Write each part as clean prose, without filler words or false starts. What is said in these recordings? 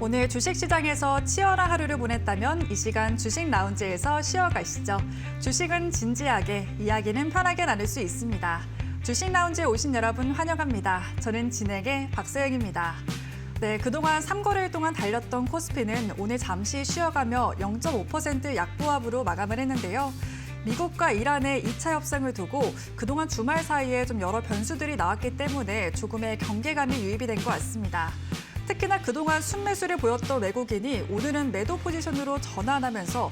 오늘 주식시장에서 치열한 하루를 보냈다면 이 시간 주식 라운지에서 쉬어가시죠. 주식은 진지하게, 이야기는 편하게 나눌 수 있습니다. 주식 라운지에 오신 여러분 환영합니다. 저는 진행의 박서영입니다. 네, 그동안 3거래일 동안 달렸던 코스피는 오늘 잠시 쉬어가며 0.5% 약보합으로 마감을 했는데요. 미국과 이란의 2차 협상을 두고 그동안 주말 사이에 좀 여러 변수들이 나왔기 때문에 조금의 경계감이 유입이 된 것 같습니다. 특히나 그동안 순매수를 보였던 외국인이 오늘은 매도 포지션으로 전환하면서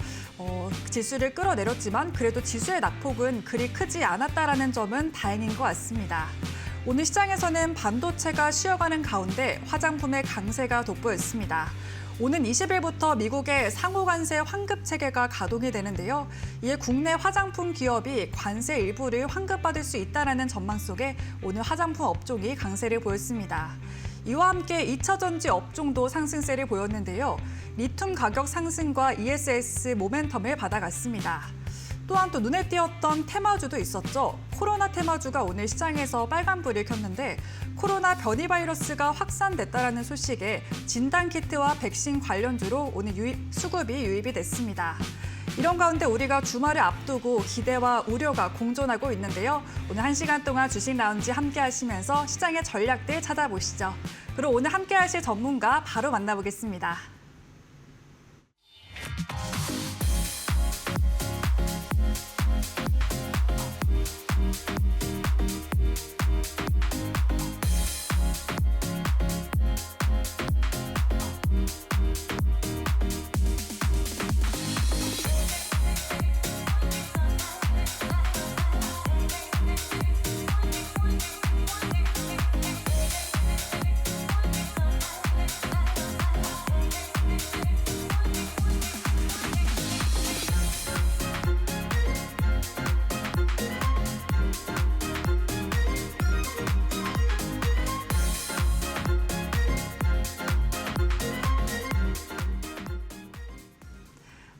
지수를 끌어내렸지만 그래도 지수의 낙폭은 그리 크지 않았다는 점은 다행인 것 같습니다. 오늘 시장에서는 반도체가 쉬어가는 가운데 화장품의 강세가 돋보였습니다. 오는 20일부터 미국의 상호관세 환급 체계가 가동이 되는데요. 이에 국내 화장품 기업이 관세 일부를 환급받을 수 있다는 전망 속에 오늘 화장품 업종이 강세를 보였습니다. 이와 함께 2차 전지 업종도 상승세를 보였는데요. 리튬 가격 상승과 ESS 모멘텀을 받아갔습니다. 또한 또 눈에 띄었던 테마주도 있었죠. 코로나 테마주가 오늘 시장에서 빨간불을 켰는데 코로나 변이 바이러스가 확산됐다는 소식에 진단키트와 백신 관련주로 오늘 수급이 유입이 됐습니다. 이런 가운데 우리가 주말을 앞두고 기대와 우려가 공존하고 있는데요. 오늘 1시간 동안 주식 라운지 함께 하시면서 시장의 전략들 찾아보시죠. 그리고 오늘 함께 하실 전문가 바로 만나보겠습니다.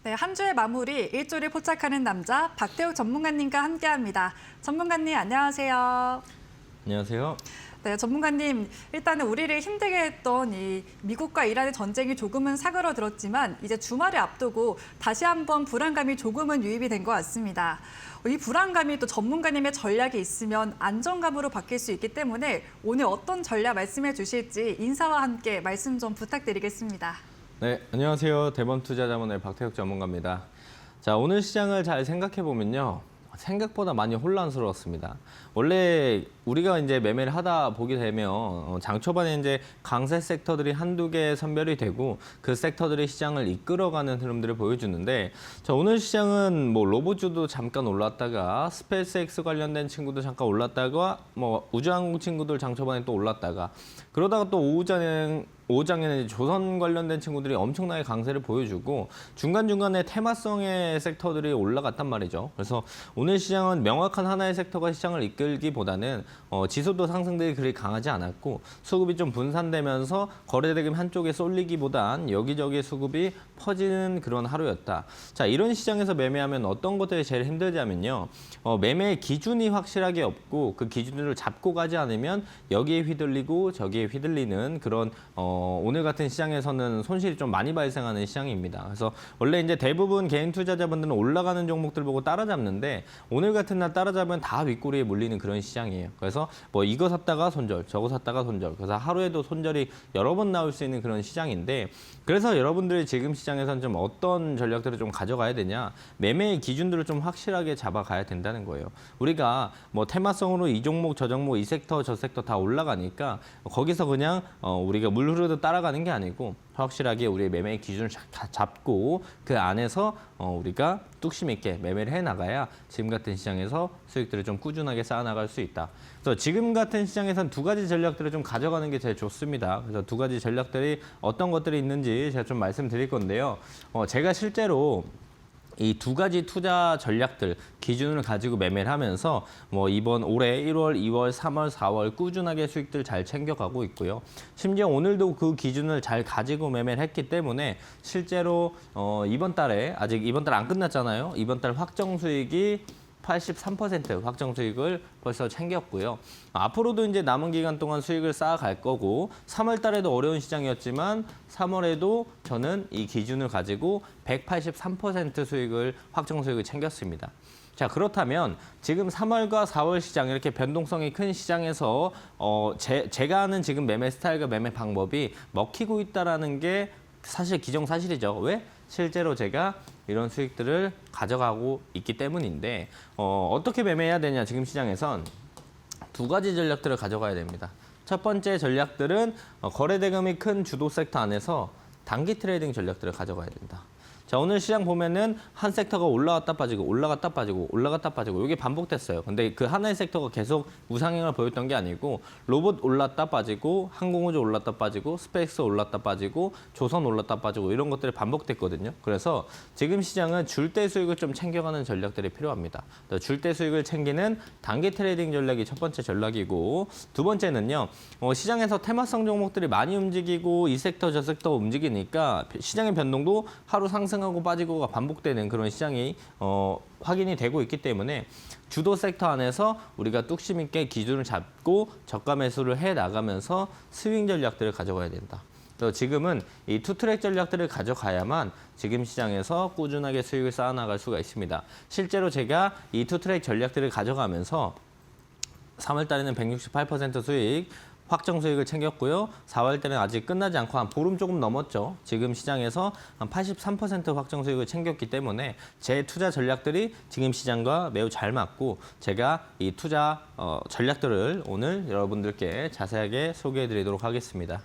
네, 한 주의 마무리 일조를 포착하는 남자 박태욱 전문가님과 함께합니다. 전문가님 안녕하세요. 안녕하세요. 네, 전문가님 일단은 우리를 힘들게 했던 이 미국과 이란의 전쟁이 조금은 사그러들었지만 이제 주말을 앞두고 다시 한번 불안감이 조금은 유입이 된 것 같습니다. 이 불안감이 또 전문가님의 전략이 있으면 안정감으로 바뀔 수 있기 때문에 오늘 어떤 전략 말씀해 주실지 인사와 함께 말씀 좀 부탁드리겠습니다. 네, 안녕하세요. 대범투자자문의 박태욱 전문가입니다. 자, 오늘 시장을 잘 생각해 보면요. 생각보다 많이 혼란스러웠습니다. 원래 우리가 이제 매매를 하다 보게 되면 장 초반에 이제 강세 섹터들이 한두 개 선별이 되고 그 섹터들이 시장을 이끌어가는 흐름들을 보여주는데 자, 오늘 시장은 뭐 로봇주도 잠깐 올랐다가 스페이스X 관련된 친구도 잠깐 올랐다가 뭐 우주항공 친구들 장 초반에 또 올랐다가 그러다가 또 오후장에는 조선 관련된 친구들이 엄청나게 강세를 보여주고 중간중간에 테마성의 섹터들이 올라갔단 말이죠. 그래서 오늘 시장은 명확한 하나의 섹터가 시장을 이끌기보다는 지수도 상승들이 그리 강하지 않았고 수급이 좀 분산되면서 거래대금 한쪽에 쏠리기보단 여기저기 수급이 퍼지는 그런 하루였다. 자, 이런 시장에서 매매하면 어떤 것들이 제일 힘들냐면요. 매매의 기준이 확실하게 없고 그 기준을 잡고 가지 않으면 여기에 휘둘리고 저기에 휘둘리는 그런 오늘 같은 시장에서는 손실이 좀 많이 발생하는 시장입니다. 그래서 원래 이제 대부분 개인 투자자분들은 올라가는 종목들 보고 따라잡는데 오늘 같은 날 따라잡으면 다 윗꼬리에 몰리는 그런 시장이에요. 그래서 뭐 이거 샀다가 손절, 저거 샀다가 손절. 그래서 하루에도 손절이 여러 번 나올 수 있는 그런 시장인데 그래서 여러분들이 지금 시장에서는 좀 어떤 전략들을 좀 가져가야 되냐. 매매의 기준들을 좀 확실하게 잡아가야 된다는 거예요. 우리가 뭐 테마성으로 이 종목, 저 종목, 이 섹터, 저 섹터 다 올라가니까 거기서 그냥 우리가 물 흐르듯 따라가는 게 아니고 확실하게 우리의 매매의 기준을 잡고 그 안에서 우리가 뚝심 있게 매매를 해나가야 지금 같은 시장에서 수익들을 좀 꾸준하게 쌓아나갈 수 있다. 그래서 지금 같은 시장에서는 두 가지 전략들을 좀 가져가는 게 제일 좋습니다. 그래서 두 가지 전략들이 어떤 것들이 있는지 제가 좀 말씀드릴 건데요. 제가 실제로 이 두 가지 투자 전략들 기준을 가지고 매매를 하면서 뭐 이번 올해 1월, 2월, 3월, 4월 꾸준하게 수익들 잘 챙겨가고 있고요. 심지어 오늘도 그 기준을 잘 가지고 매매를 했기 때문에 실제로 이번 달에 아직 이번 달 안 끝났잖아요. 이번 달 확정 수익이 83% 확정 수익을 벌써 챙겼고요. 앞으로도 이제 남은 기간 동안 수익을 쌓아갈 거고 3월 달에도 어려운 시장이었지만 3월에도 저는 이 기준을 가지고 183% 수익을 확정 수익을 챙겼습니다. 자, 그렇다면 지금 3월과 4월 시장 이렇게 변동성이 큰 시장에서 제가 아는 지금 매매 스타일과 매매 방법이 먹히고 있다라는 게 사실 기정사실이죠. 왜? 실제로 제가 이런 수익들을 가져가고 있기 때문인데 어떻게 매매해야 되냐 지금 시장에선 두 가지 전략들을 가져가야 됩니다. 첫 번째 전략들은 거래 대금이 큰 주도 섹터 안에서 단기 트레이딩 전략들을 가져가야 된다. 자, 오늘 시장 보면은 한 섹터가 올라갔다 빠지고 올라갔다 빠지고 올라갔다 빠지고 이게 반복됐어요. 근데 그 하나의 섹터가 계속 우상향을 보였던 게 아니고 로봇 올랐다 빠지고 항공우주 올랐다 빠지고 스페이스 올랐다 빠지고 조선 올랐다 빠지고 이런 것들이 반복됐거든요. 그래서 지금 시장은 줄대 수익을 좀 챙겨가는 전략들이 필요합니다. 줄대 수익을 챙기는 단기 트레이딩 전략이 첫 번째 전략이고 두 번째는요. 시장에서 테마성 종목들이 많이 움직이고 이 섹터 저 섹터 움직이니까 시장의 변동도 하루 상승하고 빠지고가 반복되는 그런 시장이 확인이 되고 있기 때문에 주도 섹터 안에서 우리가 뚝심 있게 기준을 잡고 저가 매수를 해 나가면서 스윙 전략들을 가져가야 된다. 그래서 지금은 이 투트랙 전략들을 가져가야만 지금 시장에서 꾸준하게 수익을 쌓아 나갈 수가 있습니다. 실제로 제가 이 투트랙 전략들을 가져가면서 3월 달에는 168% 수익, 확정 수익을 챙겼고요. 4월 때는 아직 끝나지 않고 한 보름 조금 넘었죠. 지금 시장에서 한 83% 확정 수익을 챙겼기 때문에 제 투자 전략들이 지금 시장과 매우 잘 맞고 제가 이 투자 전략들을 오늘 여러분들께 자세하게 소개해 드리도록 하겠습니다.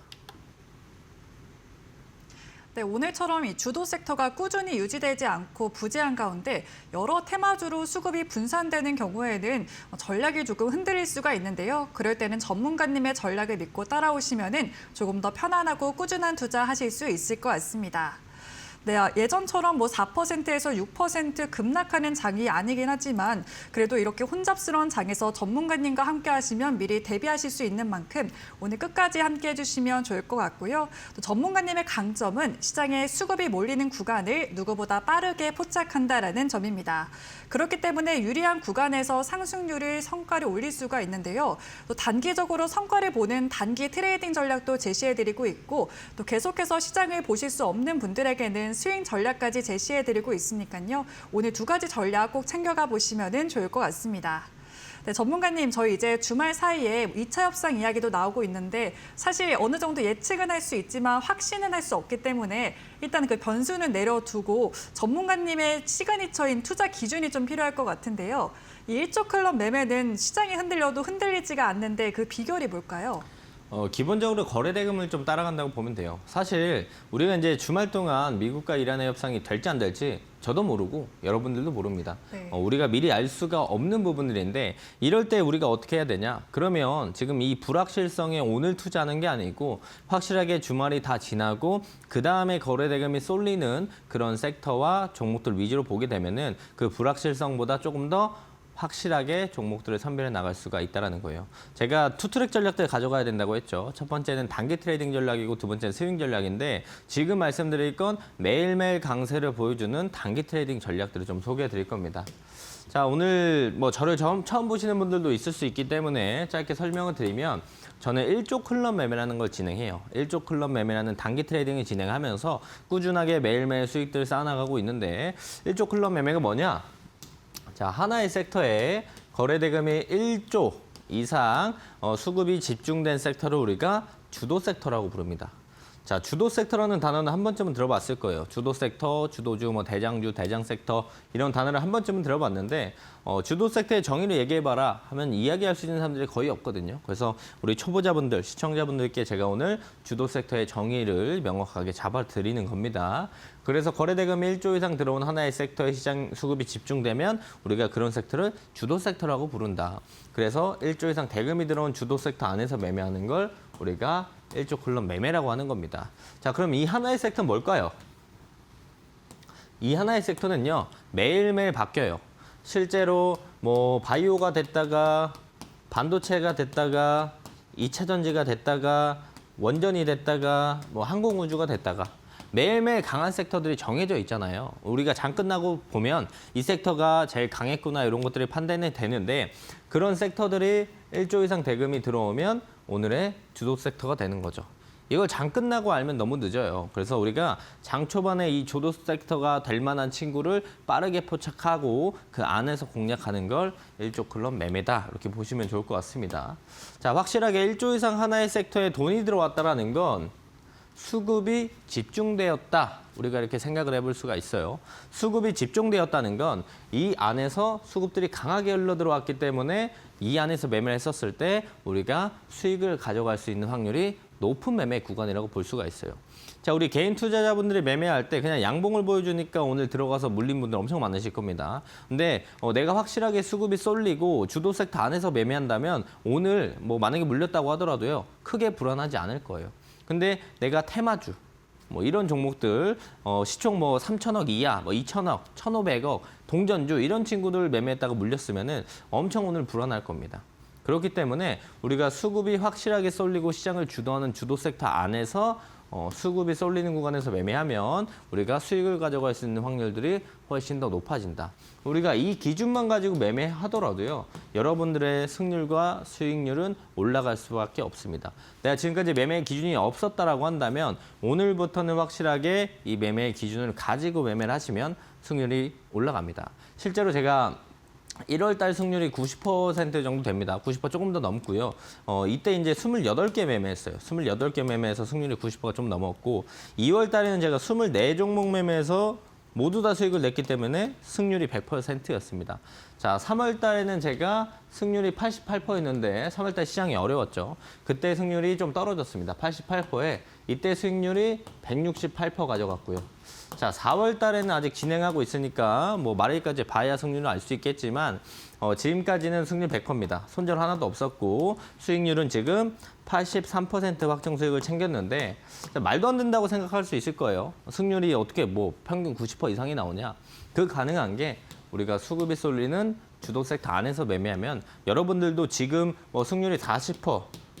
네, 오늘처럼 이 주도 섹터가 꾸준히 유지되지 않고 부재한 가운데 여러 테마주로 수급이 분산되는 경우에는 전략이 조금 흔들릴 수가 있는데요. 그럴 때는 전문가님의 전략을 믿고 따라오시면은 조금 더 편안하고 꾸준한 투자하실 수 있을 것 같습니다. 네, 예전처럼 뭐 4%에서 6% 급락하는 장이 아니긴 하지만 그래도 이렇게 혼잡스러운 장에서 전문가님과 함께 하시면 미리 대비하실 수 있는 만큼 오늘 끝까지 함께 해주시면 좋을 것 같고요. 또 전문가님의 강점은 시장에 수급이 몰리는 구간을 누구보다 빠르게 포착한다라는 점입니다. 그렇기 때문에 유리한 구간에서 상승률을 성과를 올릴 수가 있는데요. 또 단기적으로 성과를 보는 단기 트레이딩 전략도 제시해드리고 있고 또 계속해서 시장을 보실 수 없는 분들에게는 스윙 전략까지 제시해드리고 있으니까요. 오늘 두 가지 전략 꼭 챙겨가 보시면 좋을 것 같습니다. 네, 전문가님, 저희 이제 주말 사이에 2차 협상 이야기도 나오고 있는데 사실 어느 정도 예측은 할 수 있지만 확신은 할 수 없기 때문에 일단 그 변수는 내려두고 전문가님의 시그니처인 투자 기준이 좀 필요할 것 같은데요. 이 일조 클럽 매매는 시장이 흔들려도 흔들리지가 않는데 그 비결이 뭘까요? 기본적으로 거래 대금을 좀 따라간다고 보면 돼요. 사실 우리가 이제 주말 동안 미국과 이란의 협상이 될지 안 될지 저도 모르고 여러분들도 모릅니다. 네. 우리가 미리 알 수가 없는 부분들인데 이럴 때 우리가 어떻게 해야 되냐? 그러면 지금 이 불확실성에 오늘 투자하는 게 아니고 확실하게 주말이 다 지나고 그 다음에 거래 대금이 쏠리는 그런 섹터와 종목들 위주로 보게 되면은 그 불확실성보다 조금 더 확실하게 종목들을 선별해 나갈 수가 있다는 거예요. 제가 투트랙 전략들 가져가야 된다고 했죠. 첫 번째는 단기 트레이딩 전략이고 두 번째는 스윙 전략인데 지금 말씀드릴 건 매일매일 강세를 보여주는 단기 트레이딩 전략들을 좀 소개해 드릴 겁니다. 자, 오늘 뭐 저를 처음 보시는 분들도 있을 수 있기 때문에 짧게 설명을 드리면 저는 1조 클럽 매매라는 걸 진행해요. 1조 클럽 매매라는 단기 트레이딩을 진행하면서 꾸준하게 매일매일 수익들을 쌓아나가고 있는데 1조 클럽 매매가 뭐냐? 자, 하나의 섹터에 거래 대금이 1조 이상 수급이 집중된 섹터를 우리가 주도 섹터라고 부릅니다. 자, 주도 섹터라는 단어는 한 번쯤은 들어봤을 거예요. 주도 섹터, 주도주, 뭐 대장주, 대장 섹터 이런 단어를 한 번쯤은 들어봤는데 주도 섹터의 정의를 얘기해봐라 하면 이야기할 수 있는 사람들이 거의 없거든요. 그래서 우리 초보자분들, 시청자분들께 제가 오늘 주도 섹터의 정의를 명확하게 잡아드리는 겁니다. 그래서 거래 대금이 1조 이상 들어온 하나의 섹터의 시장 수급이 집중되면 우리가 그런 섹터를 주도 섹터라고 부른다. 그래서 1조 이상 대금이 들어온 주도 섹터 안에서 매매하는 걸 우리가 1조 클럽 매매라고 하는 겁니다. 자, 그럼 이 하나의 섹터는 뭘까요? 이 하나의 섹터는요, 매일매일 바뀌어요. 실제로 뭐 바이오가 됐다가 반도체가 됐다가 2차 전지가 됐다가 원전이 됐다가 뭐 항공우주가 됐다가 매일매일 강한 섹터들이 정해져 있잖아요. 우리가 장 끝나고 보면 이 섹터가 제일 강했구나 이런 것들이 판단이 되는데 그런 섹터들이 1조 이상 대금이 들어오면 오늘의 주도 섹터가 되는 거죠. 이걸 장 끝나고 알면 너무 늦어요. 그래서 우리가 장 초반에 이 주도 섹터가 될 만한 친구를 빠르게 포착하고 그 안에서 공략하는 걸 1조 클럽 매매다 이렇게 보시면 좋을 것 같습니다. 자, 확실하게 1조 이상 하나의 섹터에 돈이 들어왔다라는 건 수급이 집중되었다. 우리가 이렇게 생각을 해볼 수가 있어요. 수급이 집중되었다는 건 이 안에서 수급들이 강하게 흘러들어왔기 때문에 이 안에서 매매를 했었을 때 우리가 수익을 가져갈 수 있는 확률이 높은 매매 구간이라고 볼 수가 있어요. 자, 우리 개인 투자자분들이 매매할 때 그냥 양봉을 보여주니까 오늘 들어가서 물린 분들 엄청 많으실 겁니다. 근데 내가 확실하게 수급이 쏠리고 주도 섹터 안에서 매매한다면 오늘 뭐 만약에 물렸다고 하더라도요. 크게 불안하지 않을 거예요. 근데 내가 테마주 뭐 이런 종목들 시총 뭐 3천억 이하, 뭐 2천억, 1,500억, 동전주 이런 친구들 매매했다가 물렸으면은 엄청 오늘 불안할 겁니다. 그렇기 때문에 우리가 수급이 확실하게 쏠리고 시장을 주도하는 주도 섹터 안에서 수급이 쏠리는 구간에서 매매하면 우리가 수익을 가져갈 수 있는 확률들이 훨씬 더 높아진다. 우리가 이 기준만 가지고 매매하더라도요. 여러분들의 승률과 수익률은 올라갈 수밖에 없습니다. 내가 지금까지 매매 기준이 없었다라고 한다면 오늘부터는 확실하게 이 매매 기준을 가지고 매매를 하시면 승률이 올라갑니다. 실제로 제가 1월 달 승률이 90% 정도 됩니다. 90% 조금 더 넘고요. 이때 이제 28개 매매했어요. 28개 매매해서 승률이 90%가 좀 넘었고 2월 달에는 제가 24종목 매매해서 모두 다 수익을 냈기 때문에 승률이 100%였습니다. 자, 3월 달에는 제가 승률이 88%였는데 3월 달 시장이 어려웠죠. 그때 승률이 좀 떨어졌습니다. 88%에 이때 수익률이 168% 가져갔고요. 자, 4월 달에는 아직 진행하고 있으니까 뭐 말일까지 봐야 승률을 알 수 있겠지만 지금까지는 승률 100%입니다. 손절 하나도 없었고 수익률은 지금 83% 확정 수익을 챙겼는데 말도 안 된다고 생각할 수 있을 거예요. 승률이 어떻게 뭐 평균 90% 이상이 나오냐? 그 가능한 게 우리가 수급이 쏠리는 주도 섹터 안에서 매매하면 여러분들도 지금 뭐 승률이 40%,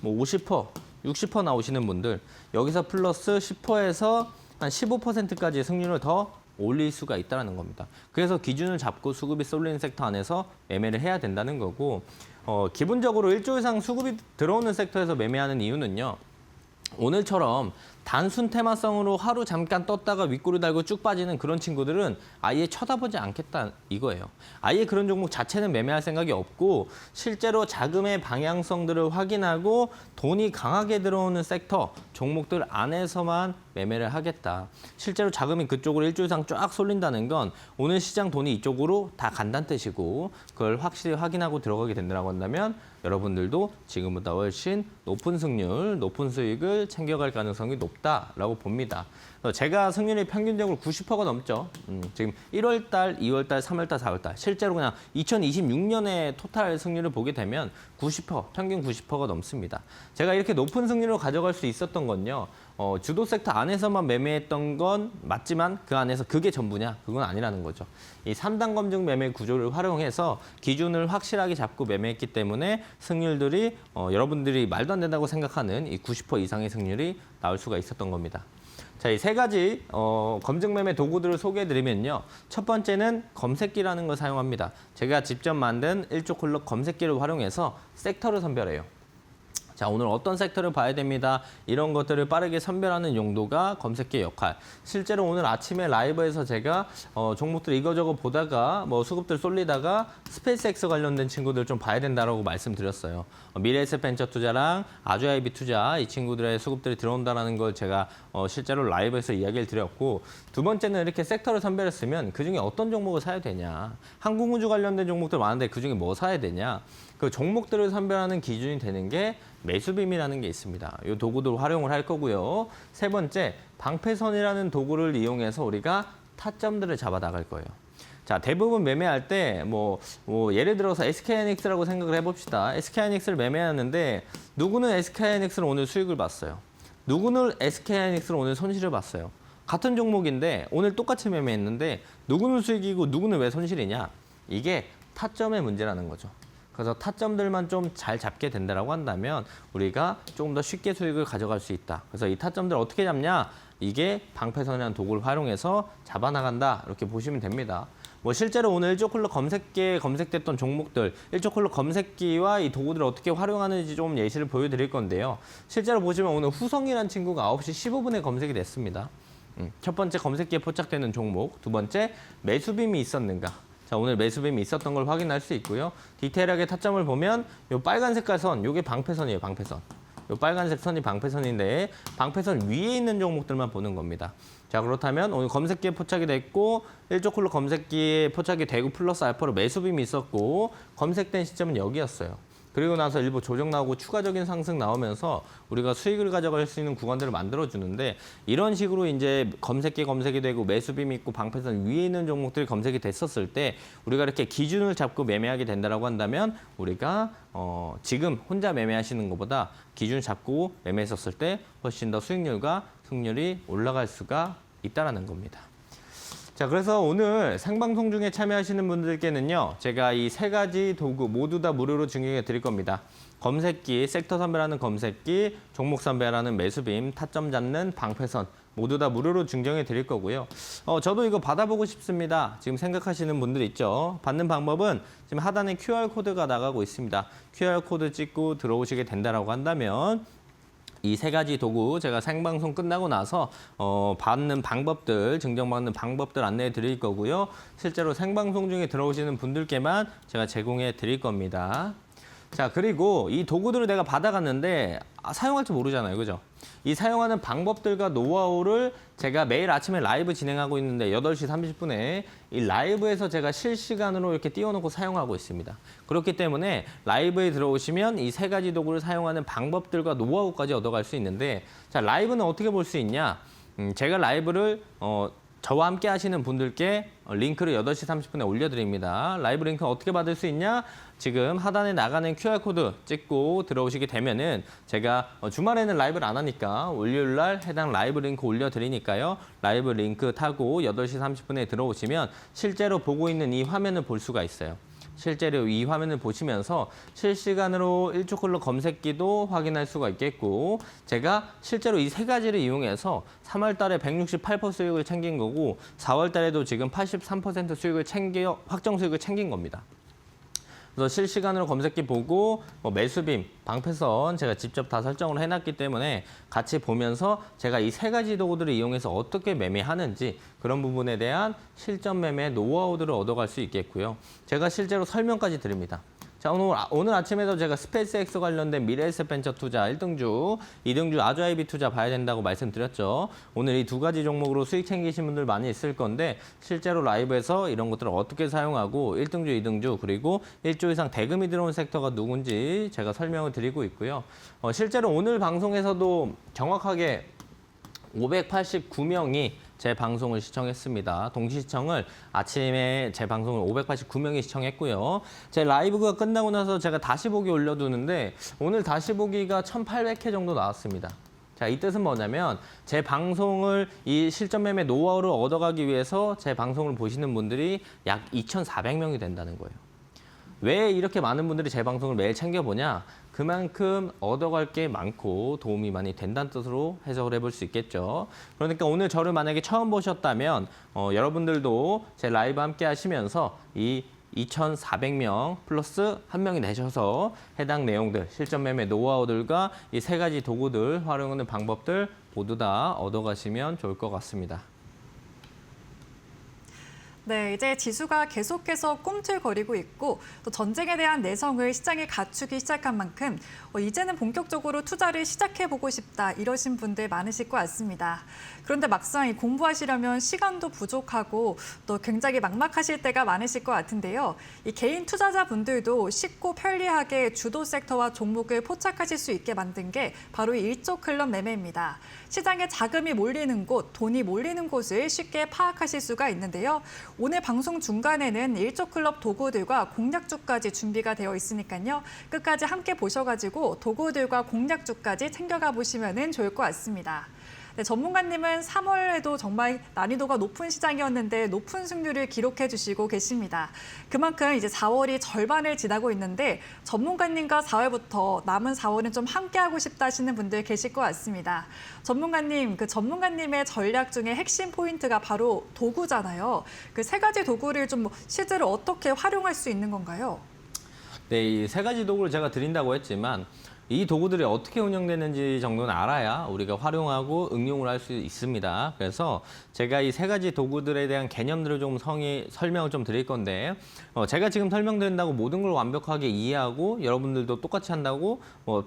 뭐 50%, 60% 나오시는 분들 여기서 플러스 10%에서 한 15%까지 승률을 더 올릴 수가 있다는 겁니다. 그래서 기준을 잡고 수급이 쏠리는 섹터 안에서 매매를 해야 된다는 거고 기본적으로 1조 이상 수급이 들어오는 섹터에서 매매하는 이유는요. 오늘처럼 단순 테마성으로 하루 잠깐 떴다가 윗꼬리 달고 쭉 빠지는 그런 친구들은 아예 쳐다보지 않겠다 이거예요. 아예 그런 종목 자체는 매매할 생각이 없고 실제로 자금의 방향성들을 확인하고 돈이 강하게 들어오는 섹터, 종목들 안에서만 매매를 하겠다. 실제로 자금이 그쪽으로 1조 이상 쫙 쏠린다는 건 오늘 시장 돈이 이쪽으로 다 간다는 뜻이고 그걸 확실히 확인하고 들어가게 된다고 한다면 여러분들도 지금보다 훨씬 높은 승률, 높은 수익을 챙겨갈 가능성이 높다라고 봅니다. 제가 승률이 평균적으로 90%가 넘죠. 지금 1월 달, 2월 달, 3월 달, 4월 달 실제로 그냥 2026년에 토탈 승률을 보게 되면 90%, 평균 90%가 넘습니다. 제가 이렇게 높은 승률을 가져갈 수 있었던 건요. 주도 섹터 안에서만 매매했던 건 맞지만 그 안에서 그게 전부냐? 그건 아니라는 거죠. 이 3단 검증 매매 구조를 활용해서 기준을 확실하게 잡고 매매했기 때문에 승률들이 여러분들이 말도 안 된다고 생각하는 이 90% 이상의 승률이 나올 수가 있었던 겁니다. 자, 이 세 가지 검증 매매 도구들을 소개해드리면요. 첫 번째는 검색기라는 걸 사용합니다. 제가 직접 만든 1조 클럽 검색기를 활용해서 섹터를 선별해요. 자, 오늘 어떤 섹터를 봐야 됩니다. 이런 것들을 빠르게 선별하는 용도가 검색기의 역할. 실제로 오늘 아침에 라이브에서 제가 종목들 이거저거 보다가 뭐 수급들 쏠리다가 스페이스X 관련된 친구들 좀 봐야 된다라고 말씀드렸어요. 미래에셋벤처 투자랑 아주아이비 투자 이 친구들의 수급들이 들어온다는 걸 제가 실제로 라이브에서 이야기를 드렸고 두 번째는 이렇게 섹터를 선별했으면 그중에 어떤 종목을 사야 되냐. 항공우주 관련된 종목들 많은데 그중에 뭐 사야 되냐. 그 종목들을 선별하는 기준이 되는 게 매수빔이라는 게 있습니다. 이 도구도 활용을 할 거고요. 세 번째, 방패선이라는 도구를 이용해서 우리가 타점들을 잡아 나갈 거예요. 자, 대부분 매매할 때 뭐 예를 들어서 SK하이닉스라고 생각을 해봅시다. SK하이닉스를 매매하는데 누구는 SK하이닉스를 오늘 수익을 봤어요. 누구는 SK하이닉스를 오늘 손실을 봤어요. 같은 종목인데 오늘 똑같이 매매했는데 누구는 수익이고 누구는 왜 손실이냐? 이게 타점의 문제라는 거죠. 그래서 타점들만 좀 잘 잡게 된다라고 한다면 우리가 조금 더 쉽게 수익을 가져갈 수 있다. 그래서 이 타점들 어떻게 잡냐? 이게 방패선이라는 도구를 활용해서 잡아나간다. 이렇게 보시면 됩니다. 뭐 실제로 오늘 일조클럽 검색기에 검색됐던 종목들, 일조클럽 검색기와 이 도구들을 어떻게 활용하는지 좀 예시를 보여드릴 건데요. 실제로 보시면 오늘 후성이라는 친구가 9시 15분에 검색이 됐습니다. 첫 번째 검색기에 포착되는 종목, 두 번째 매수빔이 있었는가. 자, 오늘 매수빔이 있었던 걸 확인할 수 있고요. 디테일하게 타점을 보면 이 빨간 색깔 선, 이게 방패선이에요, 방패선. 이 빨간색 선이 방패선인데 방패선 위에 있는 종목들만 보는 겁니다. 자, 그렇다면 오늘 검색기에 포착이 됐고 일조클럽 검색기에 포착이 되고 플러스 알파로 매수빔이 있었고 검색된 시점은 여기였어요. 그리고 나서 일부 조정 나오고 추가적인 상승 나오면서 우리가 수익을 가져갈 수 있는 구간들을 만들어주는데 이런 식으로 이제 검색기 검색이 되고 매수빔이 있고 방패선 위에 있는 종목들이 검색이 됐었을 때 우리가 이렇게 기준을 잡고 매매하게 된다라고 한다면 우리가 지금 혼자 매매하시는 것보다 기준 잡고 매매했었을 때 훨씬 더 수익률과 승률이 올라갈 수가 있다라는 겁니다. 자, 그래서 오늘 생방송 중에 참여하시는 분들께는요, 제가 이 세 가지 도구 모두 다 무료로 증정해 드릴 겁니다. 검색기, 섹터 선별하는 검색기, 종목 선별하는 매수빔, 타점 잡는 방패선 모두 다 무료로 증정해 드릴 거고요. 저도 이거 받아보고 싶습니다. 지금 생각하시는 분들 있죠. 받는 방법은 지금 하단에 QR코드가 나가고 있습니다. QR코드 찍고 들어오시게 된다라고 한다면 이 세 가지 도구 제가 생방송 끝나고 나서 받는 방법들, 증정받는 방법들 안내해 드릴 거고요. 실제로 생방송 중에 들어오시는 분들께만 제가 제공해 드릴 겁니다. 자, 그리고 이 도구들을 내가 받아갔는데 사용할 줄 모르잖아요. 그죠? 이 사용하는 방법들과 노하우를 제가 매일 아침에 라이브 진행하고 있는데 8시 30분에 이 라이브에서 제가 실시간으로 이렇게 띄워놓고 사용하고 있습니다. 그렇기 때문에 라이브에 들어오시면 이 세 가지 도구를 사용하는 방법들과 노하우까지 얻어갈 수 있는데 자, 라이브는 어떻게 볼 수 있냐? 제가 라이브를 저와 함께 하시는 분들께 링크를 8시 30분에 올려드립니다. 라이브 링크 어떻게 받을 수 있냐? 지금 하단에 나가는 QR코드 찍고 들어오시게 되면은 제가 주말에는 라이브를 안 하니까 월요일 날 해당 라이브 링크 올려드리니까요. 라이브 링크 타고 8시 30분에 들어오시면 실제로 보고 있는 이 화면을 볼 수가 있어요. 실제로 이 화면을 보시면서 실시간으로 일조클럽 검색기도 확인할 수가 있겠고 제가 실제로 이 세 가지를 이용해서 3월 달에 168% 수익을 챙긴 거고 4월 달에도 지금 83% 수익을 확정 수익을 챙긴 겁니다. 그래서 실시간으로 검색기 보고 매수빔, 방패선 제가 직접 다 설정을 해놨기 때문에 같이 보면서 제가 이 세 가지 도구들을 이용해서 어떻게 매매하는지 그런 부분에 대한 실전 매매 노하우들을 얻어갈 수 있겠고요. 제가 실제로 설명까지 드립니다. 자, 오늘 아침에도 제가 스페이스X 관련된 미래에셋벤처 투자 1등주, 2등주 아주아이비 투자 봐야 된다고 말씀드렸죠. 오늘 이 두 가지 종목으로 수익 챙기신 분들 많이 있을 건데 실제로 라이브에서 이런 것들을 어떻게 사용하고 1등주, 2등주 그리고 1조 이상 대금이 들어온 섹터가 누군지 제가 설명을 드리고 있고요. 실제로 오늘 방송에서도 정확하게 589명이 제 방송을 시청했습니다. 동시 시청을 아침에 제 방송을 589명이 시청했고요. 제 라이브가 끝나고 나서 제가 다시 보기 올려두는데 오늘 다시 보기가 1,800회 정도 나왔습니다. 자, 이 뜻은 뭐냐면 제 방송을 이 실전 매매 노하우를 얻어가기 위해서 제 방송을 보시는 분들이 약 2,400명이 된다는 거예요. 왜 이렇게 많은 분들이 제 방송을 매일 챙겨보냐? 그만큼 얻어갈 게 많고 도움이 많이 된다는 뜻으로 해석을 해볼 수 있겠죠. 그러니까 오늘 저를 만약에 처음 보셨다면 여러분들도 제 라이브 함께 하시면서 이 2,400명 플러스 1명이 내셔서 해당 내용들, 실전 매매 노하우들과 이 세 가지 도구들 활용하는 방법들 모두 다 얻어가시면 좋을 것 같습니다. 네, 이제 지수가 계속해서 꿈틀거리고 있고 또 전쟁에 대한 내성을 시장에 갖추기 시작한 만큼 이제는 본격적으로 투자를 시작해보고 싶다 이러신 분들 많으실 것 같습니다. 그런데 막상 공부하시려면 시간도 부족하고 또 굉장히 막막하실 때가 많으실 것 같은데요. 이 개인 투자자분들도 쉽고 편리하게 주도 섹터와 종목을 포착하실 수 있게 만든 게 바로 이 일조클럽 매매입니다. 시장에 자금이 몰리는 곳, 돈이 몰리는 곳을 쉽게 파악하실 수가 있는데요. 오늘 방송 중간에는 일조클럽 도구들과 공략주까지 준비가 되어 있으니까요. 끝까지 함께 보셔가지고 도구들과 공략주까지 챙겨가 보시면 좋을 것 같습니다. 네, 전문가님은 3월에도 정말 난이도가 높은 시장이었는데 높은 승률을 기록해 주시고 계십니다. 그만큼 이제 4월이 절반을 지나고 있는데 전문가님과 4월부터 남은 4월은 좀 함께하고 싶다 하시는 분들 계실 것 같습니다. 전문가님, 그 전문가님의 전략 중에 핵심 포인트가 바로 도구잖아요. 그 세 가지 도구를 좀 실제로 어떻게 활용할 수 있는 건가요? 네, 이 세 가지 도구를 제가 드린다고 했지만 이 도구들이 어떻게 운영되는지 정도는 알아야 우리가 활용하고 응용을 할 수 있습니다. 그래서 제가 이 세 가지 도구들에 대한 개념들을 좀 설명을 좀 드릴 건데 제가 지금 설명드린다고 모든 걸 완벽하게 이해하고 여러분들도 똑같이 한다고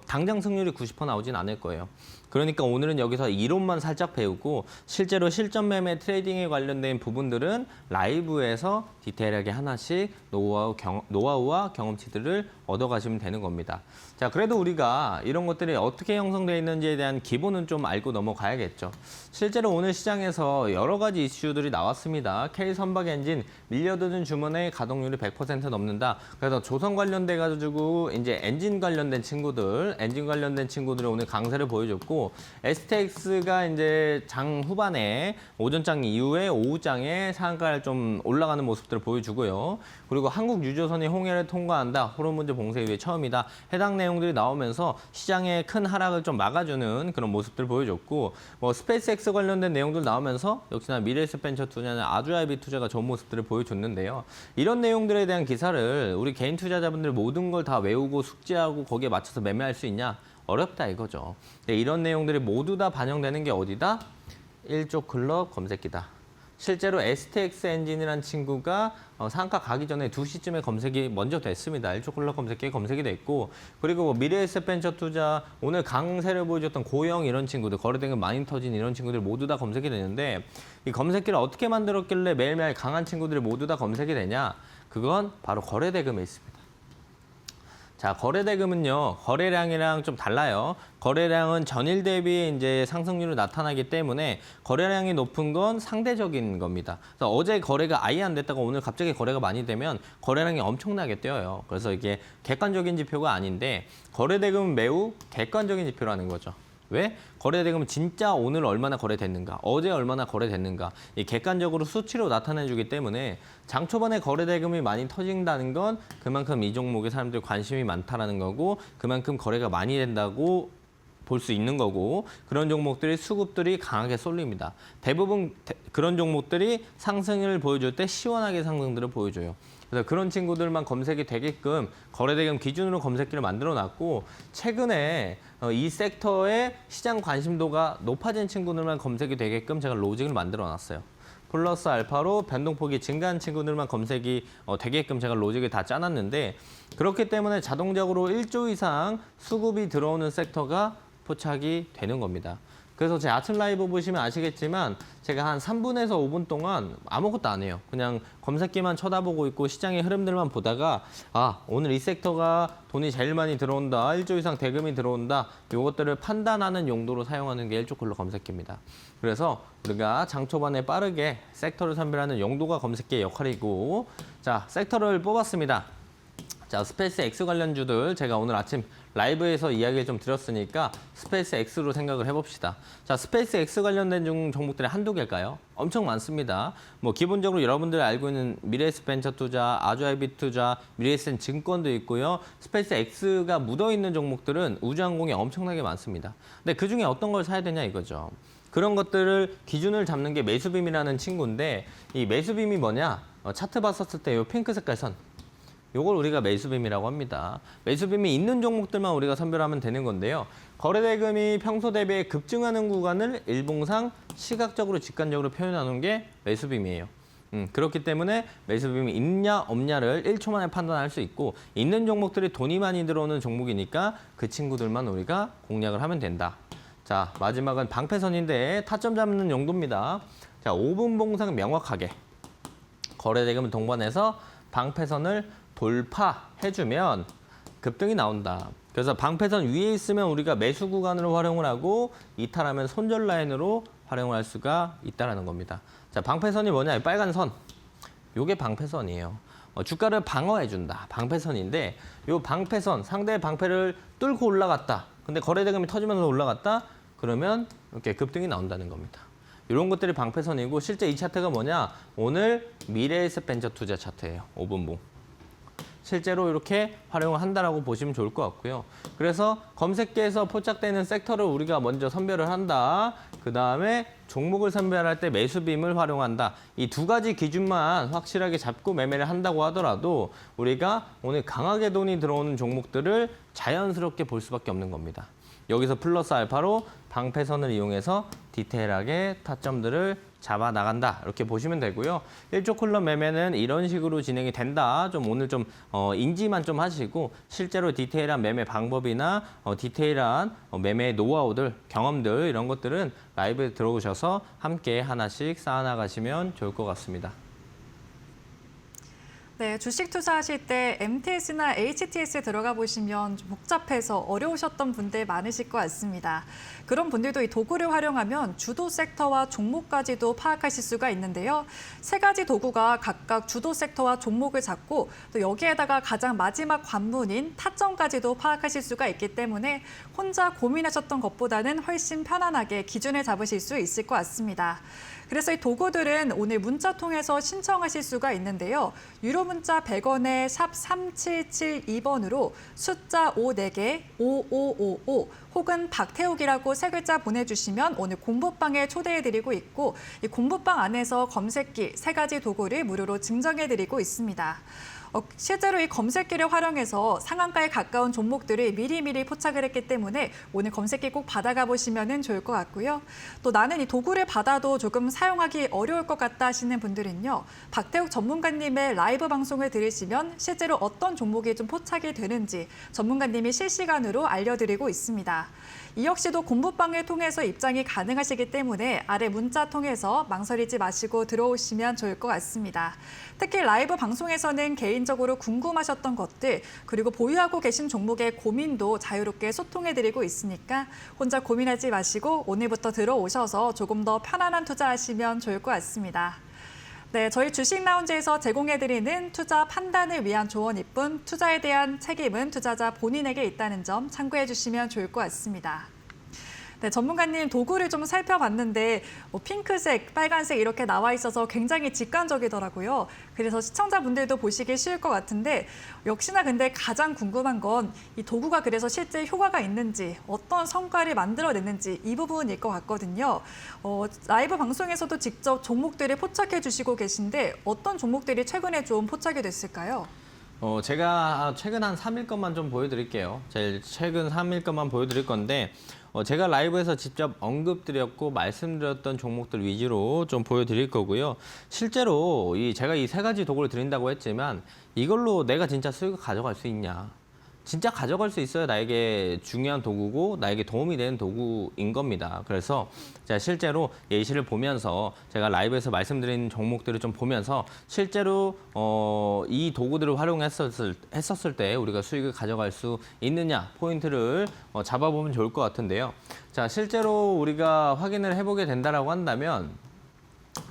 당장 승률이 90% 나오진 않을 거예요. 그러니까 오늘은 여기서 이론만 살짝 배우고 실제로 실전 매매 트레이딩에 관련된 부분들은 라이브에서 디테일하게 하나씩 노하우와 경험치들을 얻어가시면 되는 겁니다. 자, 그래도 우리가 이런 것들이 어떻게 형성되어 있는지에 대한 기본은 좀 알고 넘어가야겠죠. 실제로 오늘 시장에서 여러 가지 이슈들이 나왔습니다. K선박 엔진 밀려드는 주문의 가동률이 100% 넘는다. 그래서 조선 관련돼 가지고 이제 엔진 관련된 친구들이 오늘 강세를 보여줬고 STX가 이제 장 후반에 오전장 이후에 오후장에 상한가를 좀 올라가는 모습들을 보여주고요. 그리고 한국 유조선이 홍해를 통과한다. 호르무즈 봉쇄 이후에 처음이다. 해당 내용들이 나오면서 시장의 큰 하락을 좀 막아주는 그런 모습들을 보여줬고 스페이스X 관련된 내용들 나오면서 역시나 미래에셋벤처 투자는 아주아이비 투자가 좋은 모습들을 보여줬는데요. 이런 내용들에 대한 기사를 우리 개인 투자자분들 모든 걸 다 외우고 숙지하고 거기에 맞춰서 매매할 수 있냐? 어렵다 이거죠. 네, 이런 내용들이 모두 다 반영되는 게 어디다? 1조 클럽 검색기다. 실제로 STX 엔진이라는 친구가 상한가 가기 전에 2시쯤에 검색이 먼저 됐습니다. 1조 클럽 검색기에 검색이 됐고 그리고 미래에셋벤처 투자 오늘 강세를 보여줬던 고영 이런 친구들 거래대금 많이 터진 이런 친구들 모두 다 검색이 되는데 이 검색기를 어떻게 만들었길래 매일매일 강한 친구들이 모두 다 검색이 되냐? 그건 바로 거래대금에 있습니다. 자, 거래대금은요, 거래량이랑 좀 달라요. 거래량은 전일 대비 이제 상승률이 나타나기 때문에 거래량이 높은 건 상대적인 겁니다. 그래서 어제 거래가 아예 안 됐다가 오늘 갑자기 거래가 많이 되면 거래량이 엄청나게 뛰어요. 그래서 이게 객관적인 지표가 아닌데 거래대금은 매우 객관적인 지표라는 거죠. 왜? 거래대금은 진짜 오늘 얼마나 거래됐는가, 어제 얼마나 거래됐는가 이 객관적으로 수치로 나타내주기 때문에 장 초반에 거래대금이 많이 터진다는 건 그만큼 이 종목에 사람들이 관심이 많다라는 거고 그만큼 거래가 많이 된다고 볼 수 있는 거고 그런 종목들이 수급들이 강하게 쏠립니다. 대부분 그런 종목들이 상승을 보여줄 때 시원하게 상승들을 보여줘요. 그래서 그런 친구들만 검색이 되게끔 거래대금 기준으로 검색기를 만들어놨고 최근에 이 섹터의 시장 관심도가 높아진 친구들만 검색이 되게끔 제가 로직을 만들어놨어요. 플러스 알파로 변동폭이 증가한 친구들만 검색이 되게끔 제가 로직을 다 짜놨는데 그렇기 때문에 자동적으로 1조 이상 수급이 들어오는 섹터가 포착이 되는 겁니다. 그래서 제 아침 라이브 보시면 아시겠지만 제가 한 3분에서 5분 동안 아무것도 안 해요. 그냥 검색기만 쳐다보고 있고 시장의 흐름들만 보다가 오늘 이 섹터가 돈이 제일 많이 들어온다. 1조 이상 대금이 들어온다. 이것들을 판단하는 용도로 사용하는 게 1조 클럽 검색기입니다. 그래서 우리가 장 초반에 빠르게 섹터를 선별하는 용도가 검색기의 역할이고 자, sek터를 뽑았습니다. 자, 스페이스 X 관련주들 제가 오늘 아침 라이브에서 이야기를 좀 드렸으니까 스페이스 X로 생각을 해봅시다. 자, 스페이스 X 관련된 종목들이 한두 개일까요? 엄청 많습니다. 기본적으로 여러분들이 알고 있는 미래에셋벤처 투자, 아주아이비 투자, 미래에셋 증권도 있고요. 스페이스 X가 묻어있는 종목들은 우주항공이 엄청나게 많습니다. 근데 그중에 어떤 걸 사야 되냐 이거죠. 그런 것들을 기준을 잡는 게 매수빔이라는 친구인데 이 매수빔이 뭐냐? 차트 봤었을 때 이 핑크 색깔 선. 요걸 우리가 매수빔이라고 합니다. 매수빔이 있는 종목들만 우리가 선별하면 되는 건데요. 거래대금이 평소 대비에 급증하는 구간을 일봉상 시각적으로 직관적으로 표현하는 게 매수빔이에요. 그렇기 때문에 매수빔이 있냐 없냐를 1초 만에 판단할 수 있고 있는 종목들이 돈이 많이 들어오는 종목이니까 그 친구들만 우리가 공략을 하면 된다. 자, 마지막은 방패선인데 타점 잡는 용도입니다. 자, 5분 봉상 명확하게 거래대금을 동반해서 방패선을 돌파해주면 급등이 나온다. 그래서 방패선 위에 있으면 우리가 매수 구간으로 활용을 하고 이탈하면 손절 라인으로 활용을 할 수가 있다는 겁니다. 자, 방패선이 뭐냐? 이 빨간 선. 요게 방패선이에요. 주가를 방어해준다. 방패선인데 요 방패선, 상대의 방패를 뚫고 올라갔다. 근데 거래대금이 터지면서 올라갔다. 그러면 이렇게 급등이 나온다는 겁니다. 이런 것들이 방패선이고 실제 이 차트가 뭐냐? 오늘 미래에셋벤처 투자 차트예요. 5분봉. 실제로 이렇게 활용을 한다라고 보시면 좋을 것 같고요. 그래서 검색계에서 포착되는 섹터를 우리가 먼저 선별을 한다. 그다음에 종목을 선별할 때 매수빔을 활용한다. 이 두 가지 기준만 확실하게 잡고 매매를 한다고 하더라도 우리가 오늘 강하게 돈이 들어오는 종목들을 자연스럽게 볼 수밖에 없는 겁니다. 여기서 플러스 알파로 방패선을 이용해서 디테일하게 타점들을 잡아 나간다. 이렇게 보시면 되고요. 1조 콜럼 매매는 이런 식으로 진행이 된다. 좀 오늘 좀 인지만 좀 하시고 실제로 디테일한 매매 방법이나 디테일한 매매 노하우들, 경험들 이런 것들은 라이브에 들어오셔서 함께 하나씩 쌓아나가시면 좋을 것 같습니다. 네, 주식 투자하실 때 MTS나 HTS에 들어가 보시면 좀 복잡해서 어려우셨던 분들 많으실 것 같습니다. 그런 분들도 이 도구를 활용하면 주도 섹터와 종목까지도 파악하실 수가 있는데요. 세 가지 도구가 각각 주도 섹터와 종목을 잡고 또 여기에다가 가장 마지막 관문인 타점까지도 파악하실 수가 있기 때문에 혼자 고민하셨던 것보다는 훨씬 편안하게 기준을 잡으실 수 있을 것 같습니다. 그래서 이 도구들은 오늘 문자 통해서 신청하실 수가 있는데요. 유료 문자 100원에 샵 3772번으로 숫자 54개 5555 혹은 박태욱이라고 세 글자 보내주시면 오늘 공부방에 초대해드리고 있고 이 공부방 안에서 검색기 세 가지 도구를 무료로 증정해드리고 있습니다. 실제로 이 검색기를 활용해서 상한가에 가까운 종목들을 미리미리 포착을 했기 때문에 오늘 검색기 꼭 받아가 보시면 좋을 것 같고요. 또 나는 이 도구를 받아도 조금 사용하기 어려울 것 같다 하시는 분들은요. 박태욱 전문가님의 라이브 방송을 들으시면 실제로 어떤 종목이 좀 포착이 되는지 전문가님이 실시간으로 알려드리고 있습니다. 이 역시도 공부방을 통해서 입장이 가능하시기 때문에 아래 문자 통해서 망설이지 마시고 들어오시면 좋을 것 같습니다. 특히 라이브 방송에서는 개인적으로 궁금하셨던 것들 그리고 보유하고 계신 종목의 고민도 자유롭게 소통해드리고 있으니까 혼자 고민하지 마시고 오늘부터 들어오셔서 조금 더 편안한 투자하시면 좋을 것 같습니다. 네, 저희 주식 라운지에서 제공해드리는 투자 판단을 위한 조언일 뿐 투자에 대한 책임은 투자자 본인에게 있다는 점 참고해 주시면 좋을 것 같습니다. 네, 전문가님 도구를 좀 살펴봤는데 핑크색, 빨간색 이렇게 나와 있어서 굉장히 직관적이더라고요. 그래서 시청자분들도 보시기 쉬울 것 같은데 역시나 근데 가장 궁금한 건 이 도구가 그래서 실제 효과가 있는지 어떤 성과를 만들어냈는지 이 부분일 것 같거든요. 라이브 방송에서도 직접 종목들을 포착해 주시고 계신데 어떤 종목들이 최근에 좀 포착이 됐을까요? 제가 최근 한 3일 것만 좀 보여드릴게요. 제일 최근 3일 것만 보여드릴 건데 제가 라이브에서 직접 언급드렸고 말씀드렸던 종목들 위주로 좀 보여드릴 거고요. 실제로 제가 이 세 가지 도구를 드린다고 했지만 이걸로 내가 진짜 수익을 가져갈 수 있냐. 진짜 가져갈 수 있어야 나에게 중요한 도구고 나에게 도움이 되는 도구인 겁니다. 그래서 제가 실제로 예시를 보면서 제가 라이브에서 말씀드린 종목들을 좀 보면서 실제로 이 도구들을 활용했었을 때 우리가 수익을 가져갈 수 있느냐 포인트를 잡아보면 좋을 것 같은데요. 자, 실제로 우리가 확인을 해보게 된다라고 한다면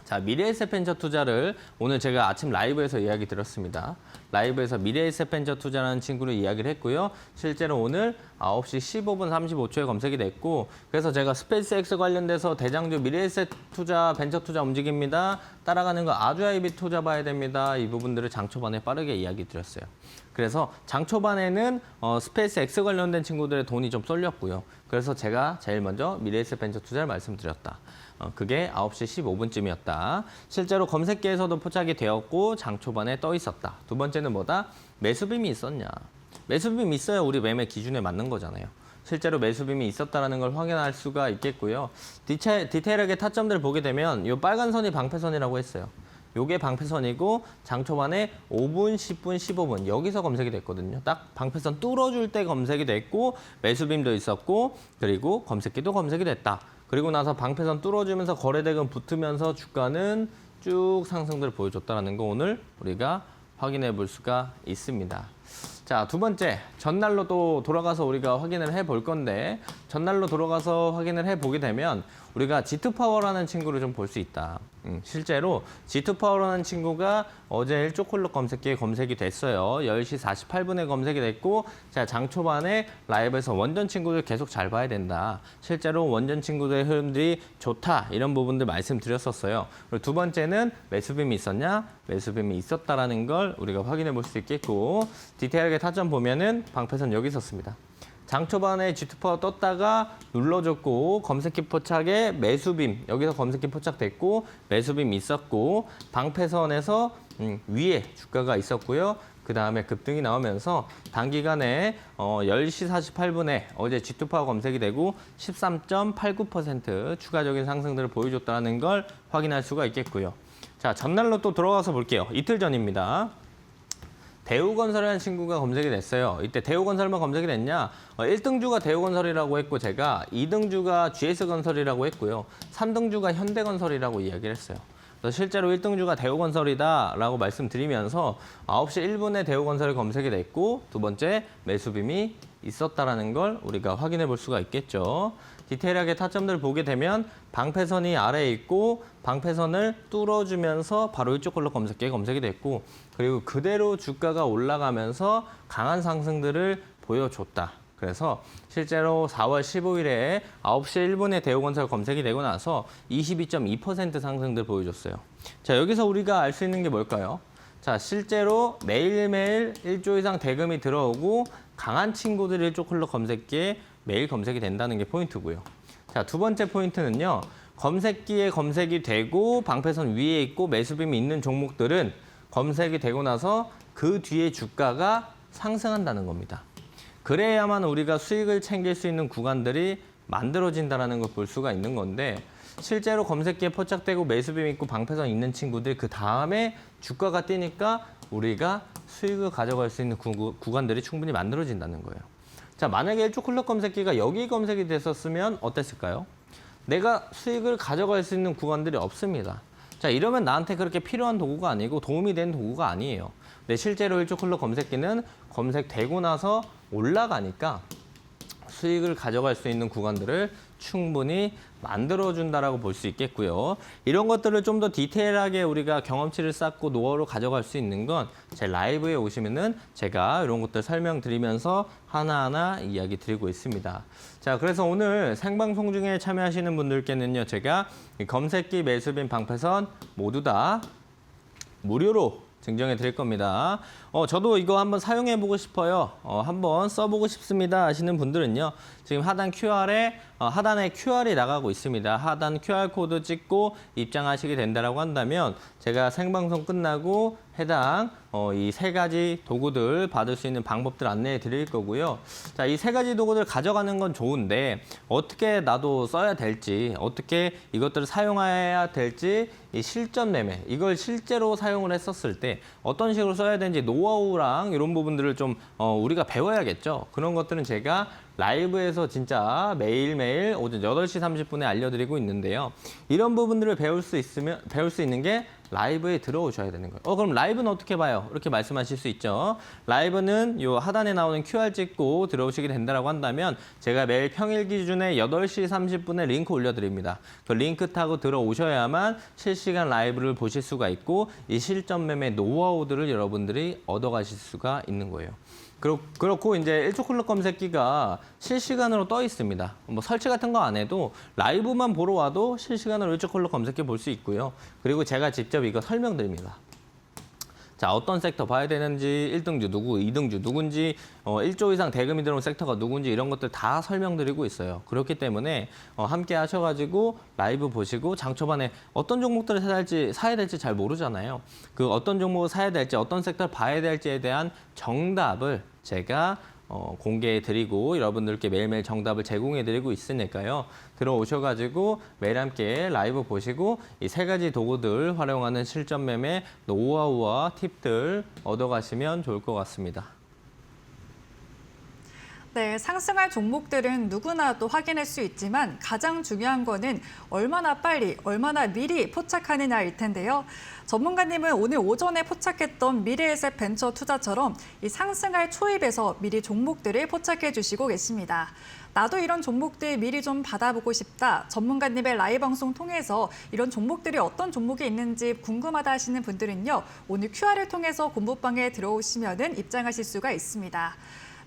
자, 미래에셋벤처 투자를 오늘 제가 아침 라이브에서 이야기 드렸습니다. 라이브에서 미래에셋벤처 투자라는 친구를 이야기를 했고요. 실제로 오늘 9시 15분 35초에 검색이 됐고 그래서 제가 스페이스X 관련돼서 대장주 미래에셋 투자, 벤처 투자 움직입니다. 따라가는 거 아주 IB 투자 봐야 됩니다. 이 부분들을 장초반에 빠르게 이야기 드렸어요. 그래서 장초반에는 스페이스X 관련된 친구들의 돈이 좀 쏠렸고요. 그래서 제가 제일 먼저 미래에셋벤처 투자를 말씀드렸다. 그게 9시 15분쯤이었다. 실제로 검색계에서도 포착이 되었고 장초반에 떠 있었다. 두 번째는 뭐다? 매수빔이 있었냐. 매수빔이 있어야 우리 매매 기준에 맞는 거잖아요. 실제로 매수빔이 있었다는 걸 확인할 수가 있겠고요. 디테일하게 타점들을 보게 되면 이 빨간 선이 방패선이라고 했어요. 요게 방패선이고 장초반에 5분, 10분, 15분 여기서 검색이 됐거든요. 딱 방패선 뚫어줄 때 검색이 됐고 매수빔도 있었고 그리고 검색기도 검색이 됐다. 그리고 나서 방패선 뚫어주면서 거래대금 붙으면서 주가는 쭉 상승들을 보여줬다는 거 오늘 우리가 확인해 볼 수가 있습니다. 자, 두 번째, 전날로 또 돌아가서 우리가 확인을 해 볼 건데, 전날로 돌아가서 확인을 해 보게 되면 우리가 G2파워라는 친구를 좀 볼 수 있다. 실제로 G2파워라는 친구가 어제 일조콜록 검색기에 검색이 됐어요. 10시 48분에 검색이 됐고, 자, 장 초반에 라이브에서 원전 친구들 계속 잘 봐야 된다. 실제로 원전 친구들의 흐름들이 좋다. 이런 부분들 말씀드렸었어요. 그리고 두 번째는 매수빔이 있었냐? 매수빔이 있었다라는 걸 우리가 확인해 볼 수 있겠고, 디테일하게 타점 보면은 방패선 여기 있었습니다. 장 초반에 G2파워 떴다가 눌러줬고 검색기 포착에 매수빔 여기서 검색기 포착됐고 매수빔 있었고 방패선에서 위에 주가가 있었고요. 그 다음에 급등이 나오면서 단기간에 10시 48분에 어제 G2파워 검색이 되고 13.89% 추가적인 상승들을 보여줬다는 걸 확인할 수가 있겠고요. 자, 전날로 또 들어가서 볼게요. 이틀 전입니다. 대우건설이라는 친구가 검색이 됐어요. 이때 대우건설만 검색이 됐냐? 1등주가 대우건설이라고 했고 제가 2등주가 GS건설이라고 했고요. 3등주가 현대건설이라고 이야기를 했어요. 그래서 실제로 1등주가 대우건설이다라고 말씀드리면서 9시 1분에 대우건설이 검색이 됐고 두 번째 매수빔이 있었다라는 걸 우리가 확인해 볼 수가 있겠죠. 디테일하게 타점들을 보게 되면 방패선이 아래에 있고 방패선을 뚫어주면서 바로 이쪽 걸로 검색이 됐고 그리고 그대로 주가가 올라가면서 강한 상승들을 보여줬다. 그래서 실제로 4월 15일에 9시 1분에 대우건설 검색이 되고 나서 22.2% 상승들 보여줬어요. 자, 여기서 우리가 알 수 있는 게 뭘까요? 자, 실제로 매일매일 1조 이상 대금이 들어오고 강한 친구들이 일조 클럽 검색기에 매일 검색이 된다는 게 포인트고요. 자, 두 번째 포인트는요. 검색기에 검색이 되고 방패선 위에 있고 매수빔이 있는 종목들은 검색이 되고 나서 그 뒤에 주가가 상승한다는 겁니다. 그래야만 우리가 수익을 챙길 수 있는 구간들이 만들어진다는 걸 볼 수가 있는 건데 실제로 검색기에 포착되고 매수빔 있고 방패선 있는 친구들 그 다음에 주가가 뛰니까 우리가 수익을 가져갈 수 있는 구간들이 충분히 만들어진다는 거예요. 자, 만약에 일조 클럽 검색기가 여기 검색이 됐었으면 어땠을까요? 내가 수익을 가져갈 수 있는 구간들이 없습니다. 자, 이러면 나한테 그렇게 필요한 도구가 아니고 도움이 되는 도구가 아니에요. 근데 실제로 일조 클럽 검색기는 검색되고 나서 올라가니까 수익을 가져갈 수 있는 구간들을 충분히 만들어준다라고 볼 수 있겠고요. 이런 것들을 좀 더 디테일하게 우리가 경험치를 쌓고 노하우로 가져갈 수 있는 건 제 라이브에 오시면은 제가 이런 것들 설명드리면서 하나하나 이야기 드리고 있습니다. 자, 그래서 오늘 생방송 중에 참여하시는 분들께는요, 제가 검색기 매수빔 방패선 모두 다 무료로 증정해 드릴 겁니다. 저도 이거 한번 사용해 보고 싶어요. 한번 써보고 싶습니다 하시는 분들은요. 지금 하단 하단에 QR이 나가고 있습니다. 하단 QR 코드 찍고 입장하시게 된다라고 한다면 제가 생방송 끝나고 해당 이 세 가지 도구들 받을 수 있는 방법들 안내해 드릴 거고요. 자, 이 세 가지 도구들 가져가는 건 좋은데 어떻게 나도 써야 될지, 어떻게 이것들을 사용해야 될지 이 실전 매매, 이걸 실제로 사용을 했었을 때 어떤 식으로 써야 되는지 노하우랑 이런 부분들을 좀 우리가 배워야겠죠. 그런 것들은 제가 라이브에서 진짜 매일매일 오전 8시 30분에 알려드리고 있는데요. 이런 부분들을 배울 수 있는 게 라이브에 들어오셔야 되는 거예요. 그럼 라이브는 어떻게 봐요? 이렇게 말씀하실 수 있죠. 라이브는 요 하단에 나오는 QR 찍고 들어오시게 된다고 한다면 제가 매일 평일 기준에 8시 30분에 링크 올려드립니다. 그 링크 타고 들어오셔야만 실시간 라이브를 보실 수가 있고 이 실전 매매 노하우들을 여러분들이 얻어가실 수가 있는 거예요. 그렇고 이제 일조 클럽 검색기가 실시간으로 떠 있습니다. 뭐 설치 같은 거 안 해도 라이브만 보러 와도 실시간으로 일조 클럽 검색기 볼 수 있고요. 그리고 제가 직접 이거 설명드립니다. 자, 어떤 섹터 봐야 되는지, 1등주 누구, 2등주 누군지, 1조 이상 대금이 들어온 섹터가 누군지 이런 것들 다 설명드리고 있어요. 그렇기 때문에 함께 하셔가지고 라이브 보시고 장 초반에 어떤 종목들을 사야 될지 잘 모르잖아요. 그 어떤 종목을 사야 될지, 어떤 섹터를 봐야 될지에 대한 정답을 제가 공개해드리고 여러분들께 매일매일 정답을 제공해드리고 있으니까요. 들어오셔가지고 매일 함께 라이브 보시고 이 세 가지 도구들 활용하는 실전 매매 노하우와 팁들 얻어가시면 좋을 것 같습니다. 네, 상승할 종목들은 누구나 또 확인할 수 있지만 가장 중요한 거는 얼마나 빨리, 얼마나 미리 포착하느냐일 텐데요. 전문가님은 오늘 오전에 포착했던 미래에셋 벤처 투자처럼 이 상승할 초입에서 미리 종목들을 포착해 주시고 계십니다. 나도 이런 종목들 미리 좀 받아보고 싶다. 전문가님의 라이브 방송 통해서 이런 종목들이 어떤 종목이 있는지 궁금하다 하시는 분들은요. 오늘 QR을 통해서 공부방에 들어오시면 입장하실 수가 있습니다.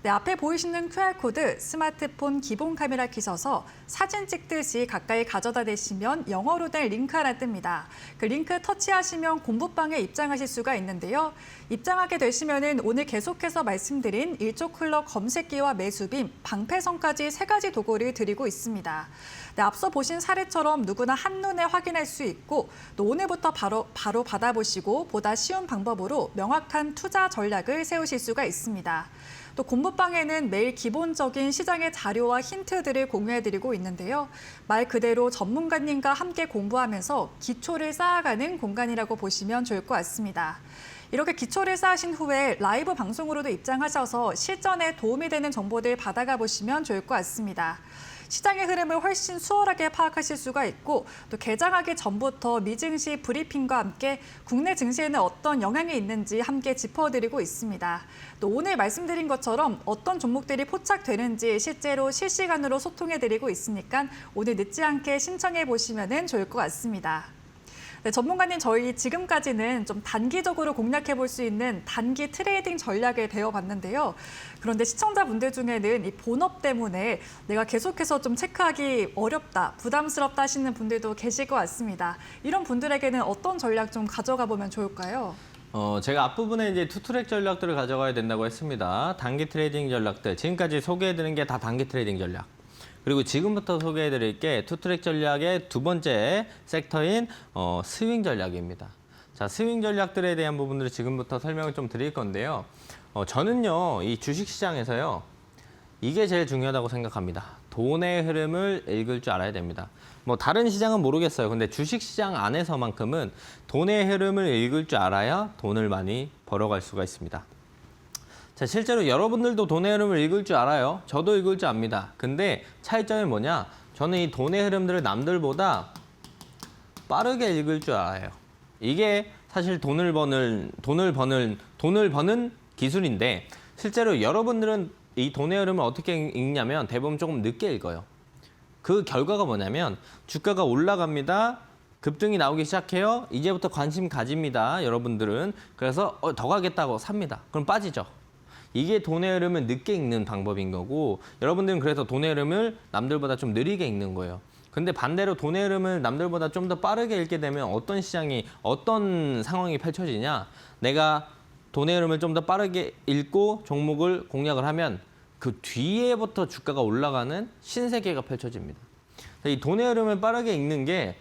네, 앞에 보이시는 QR코드 스마트폰 기본 카메라 켜셔서 사진 찍듯이 가까이 가져다 대시면 영어로 된 링크 하나 뜹니다. 그 링크 터치하시면 공부방에 입장하실 수가 있는데요. 입장하게 되시면은 오늘 계속해서 말씀드린 일조클럭 검색기와 매수빔, 방패선까지 3가지 도구를 드리고 있습니다. 네, 앞서 보신 사례처럼 누구나 한눈에 확인할 수 있고 또 오늘부터 바로 받아보시고 보다 쉬운 방법으로 명확한 투자 전략을 세우실 수가 있습니다. 또 공부방에는 매일 기본적인 시장의 자료와 힌트들을 공유해드리고 있는데요. 말 그대로 전문가님과 함께 공부하면서 기초를 쌓아가는 공간이라고 보시면 좋을 것 같습니다. 이렇게 기초를 쌓으신 후에 라이브 방송으로도 입장하셔서 실전에 도움이 되는 정보들 받아가 보시면 좋을 것 같습니다. 시장의 흐름을 훨씬 수월하게 파악하실 수가 있고 또 개장하기 전부터 미증시 브리핑과 함께 국내 증시에는 어떤 영향이 있는지 함께 짚어드리고 있습니다. 또 오늘 말씀드린 것처럼 어떤 종목들이 포착되는지 실제로 실시간으로 소통해드리고 있으니까 오늘 늦지 않게 신청해 보시면 좋을 것 같습니다. 네, 전문가님, 저희 지금까지는 좀 단기적으로 공략해 볼 수 있는 단기 트레이딩 전략을 배워봤는데요. 그런데 시청자분들 중에는 이 본업 때문에 내가 계속해서 좀 체크하기 어렵다, 부담스럽다 하시는 분들도 계실 것 같습니다. 이런 분들에게는 어떤 전략 좀 가져가 보면 좋을까요? 제가 앞부분에 이제 투트랙 전략들을 가져가야 된다고 했습니다. 단기 트레이딩 전략들, 지금까지 소개해드린 게 다 단기 트레이딩 전략. 그리고 지금부터 소개해드릴 게 투트랙 전략의 두 번째 섹터인 스윙 전략입니다. 자, 스윙 전략들에 대한 부분들을 지금부터 설명을 좀 드릴 건데요. 저는요, 이 주식시장에서요, 이게 제일 중요하다고 생각합니다. 돈의 흐름을 읽을 줄 알아야 됩니다. 뭐 다른 시장은 모르겠어요. 근데 주식시장 안에서만큼은 돈의 흐름을 읽을 줄 알아야 돈을 많이 벌어갈 수가 있습니다. 자, 실제로 여러분들도 돈의 흐름을 읽을 줄 알아요. 저도 읽을 줄 압니다. 근데 차이점이 뭐냐? 저는 이 돈의 흐름들을 남들보다 빠르게 읽을 줄 알아요. 이게 사실 돈을 버는 기술인데 실제로 여러분들은 이 돈의 흐름을 어떻게 읽냐면 대부분 조금 늦게 읽어요. 그 결과가 뭐냐면 주가가 올라갑니다. 급등이 나오기 시작해요. 이제부터 관심 가집니다. 여러분들은. 그래서 더 가겠다고 삽니다. 그럼 빠지죠. 이게 돈의 흐름을 늦게 읽는 방법인 거고 여러분들은 그래서 돈의 흐름을 남들보다 좀 느리게 읽는 거예요. 근데 반대로 돈의 흐름을 남들보다 좀 더 빠르게 읽게 되면 어떤 시장이 어떤 상황이 펼쳐지냐. 내가 돈의 흐름을 좀 더 빠르게 읽고 종목을 공략을 하면 그 뒤에부터 주가가 올라가는 신세계가 펼쳐집니다. 이 돈의 흐름을 빠르게 읽는 게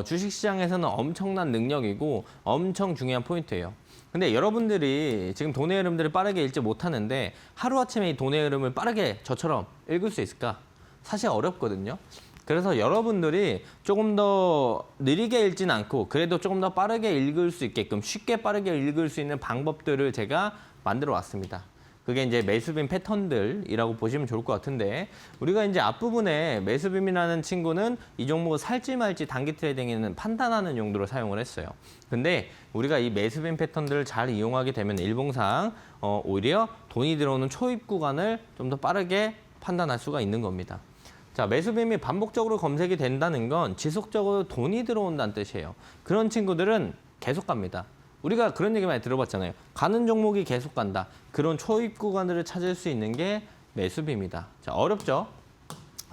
주식시장에서는 엄청난 능력이고 엄청 중요한 포인트예요. 근데 여러분들이 지금 돈의 흐름들을 빠르게 읽지 못하는데 하루아침에 이 돈의 흐름을 빠르게 저처럼 읽을 수 있을까? 사실 어렵거든요. 그래서 여러분들이 조금 더 느리게 읽진 않고 그래도 조금 더 빠르게 읽을 수 있게끔 쉽게 빠르게 읽을 수 있는 방법들을 제가 만들어 왔습니다. 그게 이제 매수빔 패턴들이라고 보시면 좋을 것 같은데 우리가 이제 앞부분에 매수빔이라는 친구는 이 종목을 살지 말지 단기 트레이딩에는 판단하는 용도로 사용을 했어요. 근데 우리가 이 매수빔 패턴들을 잘 이용하게 되면 일봉상 오히려 돈이 들어오는 초입 구간을 좀 더 빠르게 판단할 수가 있는 겁니다. 자, 매수빔이 반복적으로 검색이 된다는 건 지속적으로 돈이 들어온다는 뜻이에요. 그런 친구들은 계속 갑니다. 우리가 그런 얘기 많이 들어봤잖아요. 가는 종목이 계속 간다. 그런 초입 구간을 찾을 수 있는 게 매수빔이다. 자, 어렵죠?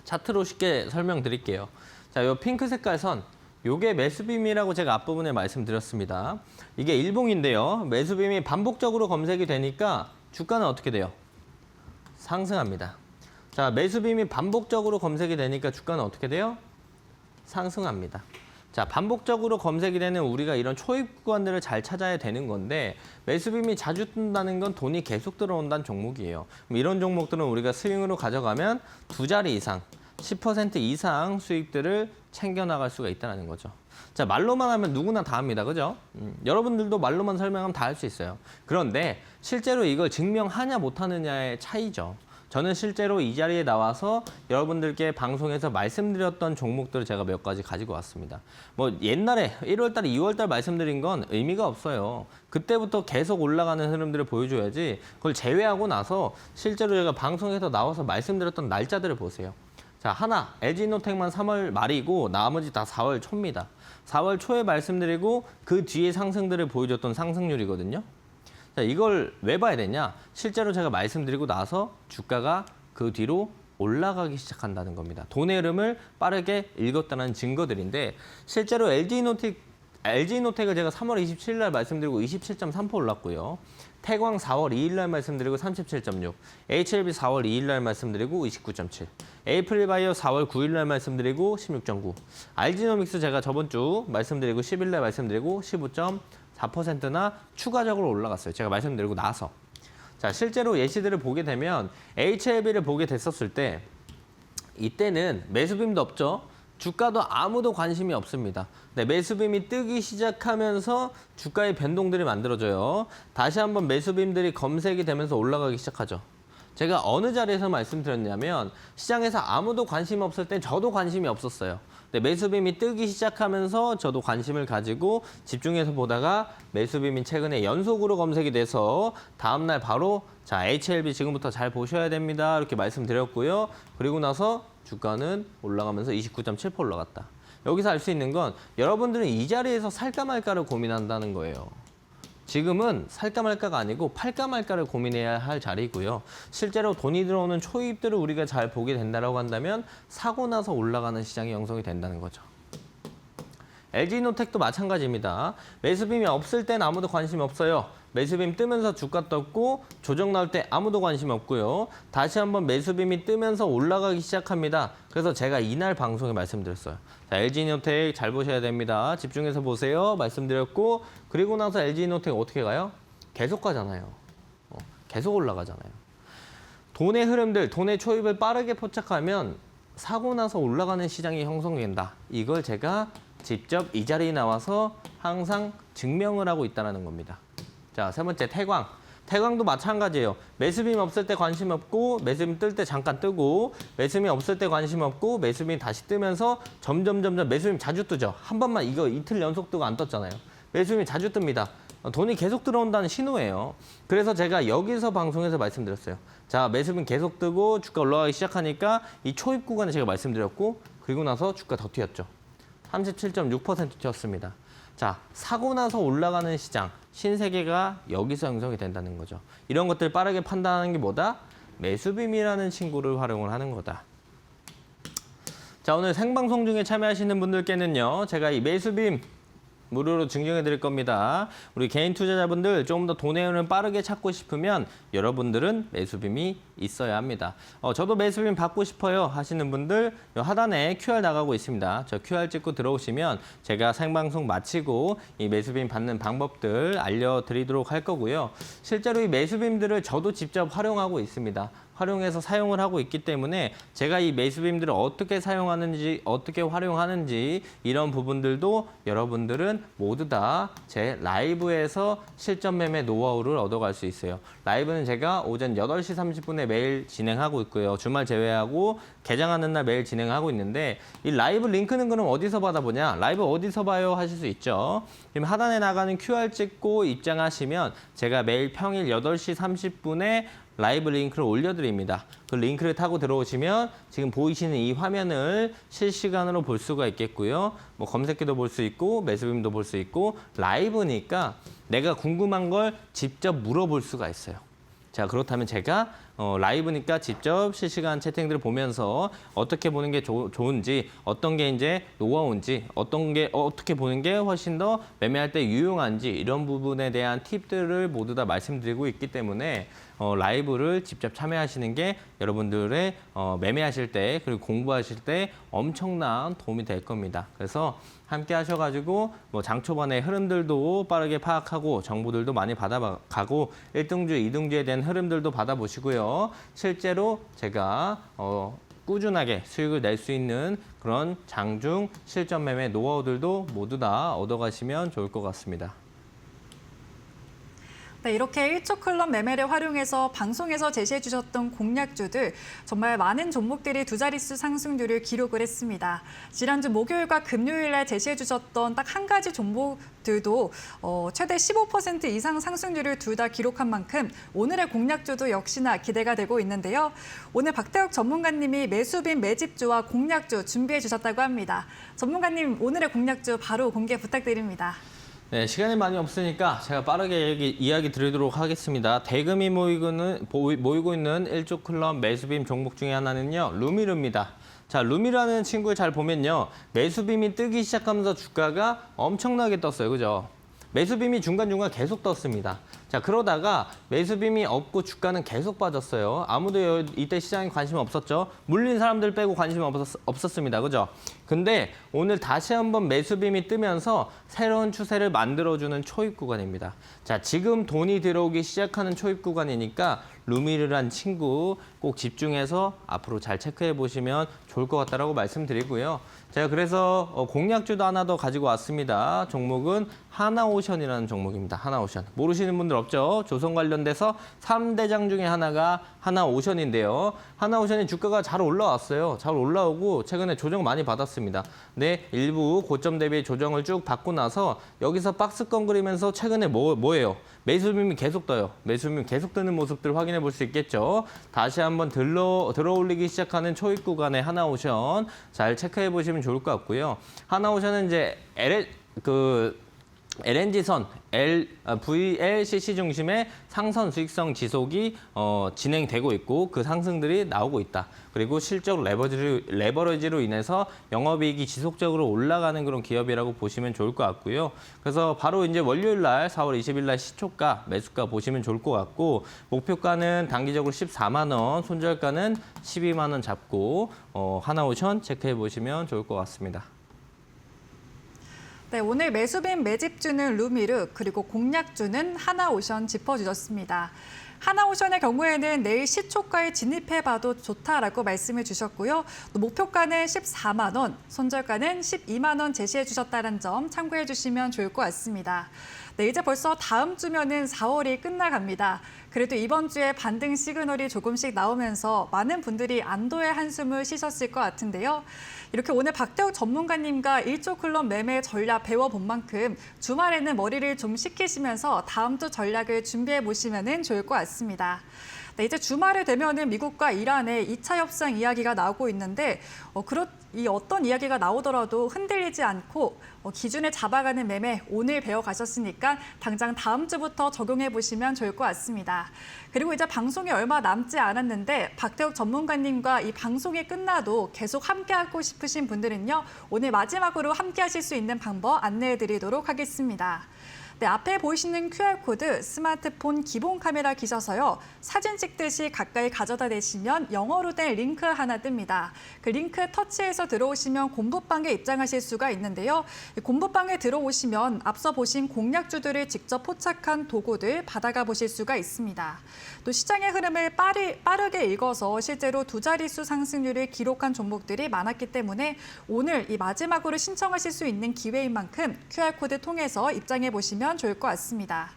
차트로 쉽게 설명드릴게요. 자, 요 핑크 색깔 선, 요게 매수빔이라고 제가 앞부분에 말씀드렸습니다. 이게 일봉인데요. 매수빔이 반복적으로 검색이 되니까 주가는 어떻게 돼요? 상승합니다. 자, 매수빔이 반복적으로 검색이 되니까 주가는 어떻게 돼요? 상승합니다. 자, 반복적으로 검색이 되는 우리가 이런 초입 구간들을 잘 찾아야 되는 건데 매수빔이 자주 뜬다는 건 돈이 계속 들어온다는 종목이에요. 그럼 이런 종목들은 우리가 스윙으로 가져가면 2자리 이상, 10% 이상 수익들을 챙겨나갈 수가 있다는 거죠. 자, 말로만 하면 누구나 다 합니다. 그죠? 여러분들도 말로만 설명하면 다 할 수 있어요. 그런데 실제로 이걸 증명하냐 못하느냐의 차이죠. 저는 실제로 이 자리에 나와서 여러분들께 방송에서 말씀드렸던 종목들을 제가 몇 가지 가지고 왔습니다. 뭐 옛날에 1월달, 2월달 말씀드린 건 의미가 없어요. 그때부터 계속 올라가는 흐름들을 보여줘야지 그걸 제외하고 나서 실제로 제가 방송에서 나와서 말씀드렸던 날짜들을 보세요. 자, 하나, LG노텍만 3월 말이고 나머지 다 4월 초입니다. 4월 초에 말씀드리고 그 뒤에 상승들을 보여줬던 상승률이거든요. 자, 이걸 왜 봐야 되냐? 실제로 제가 말씀드리고 나서 주가가 그 뒤로 올라가기 시작한다는 겁니다. 돈의 흐름을 빠르게 읽었다는 증거들인데 실제로 LG노텍을 제가 3월 27일 날 말씀드리고 27.3% 올랐고요. 태광 4월 2일 날 말씀드리고 37.6, HLB 4월 2일 날 말씀드리고 29.7, 에이프릴바이오 4월 9일 날 말씀드리고 16.9, 알지노믹스 제가 저번 주 말씀드리고 10일 날 말씀드리고 15.4%나 추가적으로 올라갔어요. 제가 말씀드리고 나서. 자, 실제로 예시들을 보게 되면 HLB를 보게 됐었을 때 이때는 매수빔도 없죠. 주가도 아무도 관심이 없습니다. 네, 매수빔이 뜨기 시작하면서 주가의 변동들이 만들어져요. 다시 한번 매수빔들이 검색이 되면서 올라가기 시작하죠. 제가 어느 자리에서 말씀드렸냐면 시장에서 아무도 관심 없을 땐 저도 관심이 없었어요. 네, 매수빔이 뜨기 시작하면서 저도 관심을 가지고 집중해서 보다가 매수빔이 최근에 연속으로 검색이 돼서 다음날 바로 자, HLB 지금부터 잘 보셔야 됩니다. 이렇게 말씀드렸고요. 그리고 나서 주가는 올라가면서 29.7% 올라갔다. 여기서 알 수 있는 건 여러분들은 이 자리에서 살까 말까를 고민한다는 거예요. 지금은 살까 말까가 아니고 팔까 말까를 고민해야 할 자리고요. 실제로 돈이 들어오는 초입들을 우리가 잘 보게 된다고 한다면 사고 나서 올라가는 시장이 형성이 된다는 거죠. LG노텍도 마찬가지입니다. 매수빔이 없을 땐 아무도 관심 없어요. 매수빔 뜨면서 주가 떴고 조정 나올 때 아무도 관심 없고요. 다시 한번 매수빔이 뜨면서 올라가기 시작합니다. 그래서 제가 이날 방송에 말씀드렸어요. 자, LG노텍 잘 보셔야 됩니다. 집중해서 보세요. 말씀드렸고 그리고 나서 LG노텍 어떻게 가요? 계속 가잖아요. 계속 올라가잖아요. 돈의 흐름들, 돈의 초입을 빠르게 포착하면 사고 나서 올라가는 시장이 형성된다. 이걸 제가 직접 이 자리에 나와서 항상 증명을 하고 있다는 겁니다. 자, 세 번째 태광. 태광도 마찬가지예요. 매수빔 없을 때 관심 없고 매수빔 뜰 때 잠깐 뜨고 매수빔 없을 때 관심 없고 매수빔 다시 뜨면서 점점 매수빔 자주 뜨죠. 한 번만 이거 이틀 연속 뜨고 안 떴잖아요. 매수빔이 자주 뜹니다. 돈이 계속 들어온다는 신호예요. 그래서 제가 여기서 방송에서 말씀드렸어요. 자, 매수빔 계속 뜨고 주가 올라가기 시작하니까 이 초입 구간에 제가 말씀드렸고 그리고 나서 주가 더 튀었죠. 37.6% 튀었습니다. 자, 사고 나서 올라가는 시장, 신세계가 여기서 형성이 된다는 거죠. 이런 것들 빠르게 판단하는 게 뭐다? 매수빔이라는 친구를 활용을 하는 거다. 자, 오늘 생방송 중에 참여하시는 분들께는요, 제가 이 매수빔 무료로 증정해 드릴 겁니다. 우리 개인 투자자분들 조금 더 돈의 흐름을 빠르게 찾고 싶으면 여러분들은 매수빔이 있어야 합니다. 저도 매수빔 받고 싶어요 하시는 분들 하단에 QR 나가고 있습니다. 저 QR 찍고 들어오시면 제가 생방송 마치고 이 매수빔 받는 방법들 알려드리도록 할 거고요. 실제로 이 매수빔들을 저도 직접 활용하고 있습니다. 활용해서 사용을 하고 있기 때문에 제가 이 매수빔들을 어떻게 사용하는지 어떻게 활용하는지 이런 부분들도 여러분들은 모두 다 제 라이브에서 실전 매매 노하우를 얻어갈 수 있어요. 라이브는 제가 오전 8시 30분에 매일 진행하고 있고요. 주말 제외하고 개장하는 날 매일 진행하고 있는데 이 라이브 링크는 그럼 어디서 받아보냐? 라이브 어디서 봐요? 하실 수 있죠. 지금 하단에 나가는 QR 찍고 입장하시면 제가 매일 평일 8시 30분에 라이브 링크를 올려드립니다. 그 링크를 타고 들어오시면 지금 보이시는 이 화면을 실시간으로 볼 수가 있겠고요. 뭐 검색기도 볼 수 있고 매수빔도 볼 수 있고 라이브니까 내가 궁금한 걸 직접 물어볼 수가 있어요. 자, 그렇다면 제가 라이브니까 직접 실시간 채팅들을 보면서 어떻게 보는 게 좋은지, 어떤 게 이제 노하우인지, 어떻게 보는 게 훨씬 더 매매할 때 유용한지 이런 부분에 대한 팁들을 모두 다 말씀드리고 있기 때문에 라이브를 직접 참여하시는 게 여러분들의 매매하실 때 그리고 공부하실 때 엄청난 도움이 될 겁니다. 그래서 함께 하셔가지고 뭐 장 초반의 흐름들도 빠르게 파악하고 정보들도 많이 받아가고 1등주, 2등주에 대한 흐름들도 받아보시고요. 실제로 제가 꾸준하게 수익을 낼 수 있는 그런 장중 실전 매매 노하우들도 모두 다 얻어가시면 좋을 것 같습니다. 네, 이렇게 1조 클럽 매매를 활용해서 방송에서 제시해 주셨던 공략주들 정말 많은 종목들이 두 자릿수 상승률을 기록을 했습니다. 지난주 목요일과 금요일에 제시해 주셨던 딱 한 가지 종목들도 최대 15% 이상 상승률을 둘 다 기록한 만큼 오늘의 공략주도 역시나 기대가 되고 있는데요. 오늘 박태욱 전문가님이 매수빈 매집주와 공략주 준비해 주셨다고 합니다. 전문가님, 오늘의 공략주 바로 공개 부탁드립니다. 네, 시간이 많이 없으니까 제가 빠르게 이야기 드리도록 하겠습니다. 대금이 모이고 있는 1조 클럽 매수빔 종목 중에 하나는요, 루미르입니다. 자, 루미라는 친구를 잘 보면요, 매수빔이 뜨기 시작하면서 주가가 엄청나게 떴어요. 그죠? 매수빔이 중간중간 계속 떴습니다. 자, 그러다가 매수빔이 없고 주가는 계속 빠졌어요. 아무도 이때 시장에 관심 없었죠. 물린 사람들 빼고 관심 없었습니다. 그죠? 근데 오늘 다시 한번 매수빔이 뜨면서 새로운 추세를 만들어주는 초입 구간입니다. 자, 지금 돈이 들어오기 시작하는 초입 구간이니까 루미르란 친구 꼭 집중해서 앞으로 잘 체크해 보시면 좋을 것 같다라고 말씀드리고요. 제가 그래서 공략주도 하나 더 가지고 왔습니다. 종목은 하나오션이라는 종목입니다. 하나오션. 모르시는 분들 없죠? 조선 관련돼서 3대장 중에 하나가 하나오션인데요. 하나오션이 주가가 잘 올라왔어요. 잘 올라오고 최근에 조정 많이 받았습니다. 네, 일부 고점 대비 조정을 쭉 받고 나서 여기서 박스권 그리면서 최근에 뭐예요? 매수빔이 계속 떠요. 매수빔이 계속 뜨는 모습들 확인해 볼 수 있겠죠. 다시 한번 들어올리기 시작하는 초입 구간의 하나오션 잘 체크해 보시면 좋을 것 같고요. 하나오션은 이제 LNG선, VLCC 중심의 상선 수익성 지속이 진행되고 있고 그 상승들이 나오고 있다. 그리고 실적 레버리지로 인해서 영업이익이 지속적으로 올라가는 그런 기업이라고 보시면 좋을 것 같고요. 그래서 바로 이제 월요일 날 4월 20일 날 시초가, 매수가 보시면 좋을 것 같고 목표가는 단기적으로 14만 원, 손절가는 12만 원 잡고 하나오션 체크해 보시면 좋을 것 같습니다. 네, 오늘 매수빈 매집주는 루미르, 그리고 공략주는 하나오션 짚어주셨습니다. 하나오션의 경우에는 내일 시초가에 진입해봐도 좋다라고 말씀해 주셨고요. 또 목표가는 14만 원, 손절가는 12만 원 제시해 주셨다는 점 참고해 주시면 좋을 것 같습니다. 네, 이제 벌써 다음 주면은 4월이 끝나갑니다. 그래도 이번 주에 반등 시그널이 조금씩 나오면서 많은 분들이 안도의 한숨을 쉬셨을 것 같은데요. 이렇게 오늘 박태욱 전문가님과 1조 클럽 매매 전략 배워본 만큼 주말에는 머리를 좀 식히시면서 다음 주 전략을 준비해 보시면 좋을 것 같습니다. 네, 이제 주말에 되면은 미국과 이란의 2차 협상 이야기가 나오고 있는데 이 어떤 이야기가 나오더라도 흔들리지 않고 기준을 잡아가는 매매 오늘 배워가셨으니까 당장 다음 주부터 적용해 보시면 좋을 것 같습니다. 그리고 이제 방송이 얼마 남지 않았는데 박태욱 전문가님과 이 방송이 끝나도 계속 함께하고 싶으신 분들은요. 오늘 마지막으로 함께하실 수 있는 방법 안내해 드리도록 하겠습니다. 네, 앞에 보이시는 QR코드 스마트폰 기본 카메라 키셔서요. 사진 찍듯이 가까이 가져다 대시면 영어로 된 링크 하나 뜹니다. 그 링크 터치해서 들어오시면 공부방에 입장하실 수가 있는데요. 공부방에 들어오시면 앞서 보신 공략주들을 직접 포착한 도구들 받아가 보실 수가 있습니다. 또 시장의 흐름을 빠르게 읽어서 실제로 두 자릿수 상승률을 기록한 종목들이 많았기 때문에 오늘 이 마지막으로 신청하실 수 있는 기회인 만큼 QR코드 통해서 입장해 보시면 좋을 것 같습니다.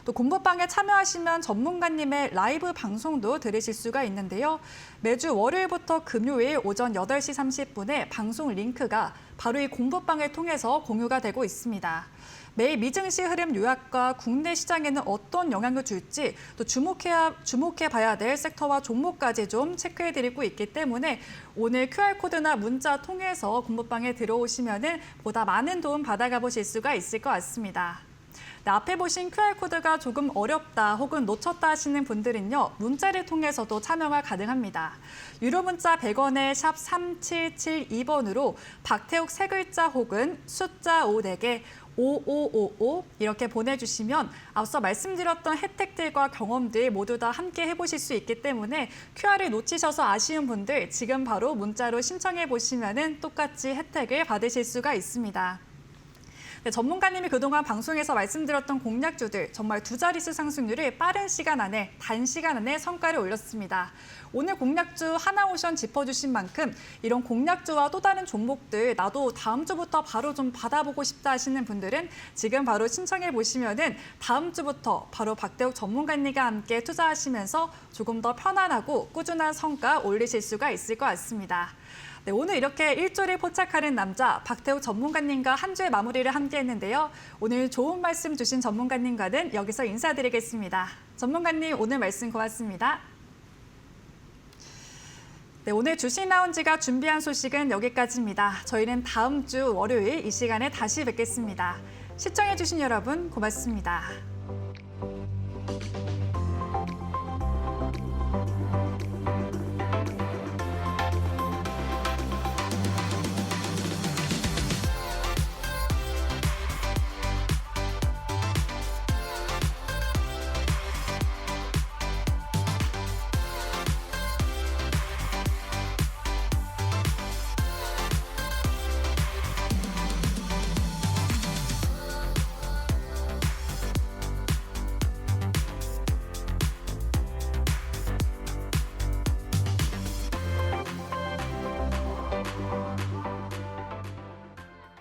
또 공부방에 참여하시면 전문가님의 라이브 방송도 들으실 수가 있는데요. 매주 월요일부터 금요일 오전 8시 30분에 방송 링크가 바로 이 공부방을 통해서 공유가 되고 있습니다. 매일 미증시 흐름 요약과 국내 시장에는 어떤 영향을 줄지 또 주목해 봐야 될 섹터와 종목까지 좀 체크해드리고 있기 때문에 오늘 QR코드나 문자 통해서 공부방에 들어오시면 보다 많은 도움 받아가 보실 수가 있을 것 같습니다. 네, 앞에 보신 QR코드가 조금 어렵다 혹은 놓쳤다 하시는 분들은요. 문자를 통해서도 참여가 가능합니다. 유료 문자 100원에 샵 3772번으로 박태욱 세 글자 혹은 숫자 54개 5555 이렇게 보내주시면 앞서 말씀드렸던 혜택들과 경험들 모두 다 함께 해보실 수 있기 때문에 QR을 놓치셔서 아쉬운 분들 지금 바로 문자로 신청해 보시면 똑같이 혜택을 받으실 수가 있습니다. 네, 전문가님이 그동안 방송에서 말씀드렸던 공략주들 정말 두 자릿수 상승률을 빠른 시간 안에 단시간 안에 성과를 올렸습니다. 오늘 공략주 하나오션 짚어주신 만큼 이런 공략주와 또 다른 종목들 나도 다음 주부터 바로 좀 받아보고 싶다 하시는 분들은 지금 바로 신청해 보시면은 다음 주부터 바로 박태욱 전문가님과 함께 투자하시면서 조금 더 편안하고 꾸준한 성과 올리실 수가 있을 것 같습니다. 네, 오늘 이렇게 일조를 포착하는 남자 박태욱 전문가님과 한 주의 마무리를 함께 했는데요. 오늘 좋은 말씀 주신 전문가님과는 여기서 인사드리겠습니다. 전문가님 오늘 말씀 고맙습니다. 네, 오늘 주식 라운지가 준비한 소식은 여기까지입니다. 저희는 다음 주 월요일 이 시간에 다시 뵙겠습니다. 시청해주신 여러분 고맙습니다.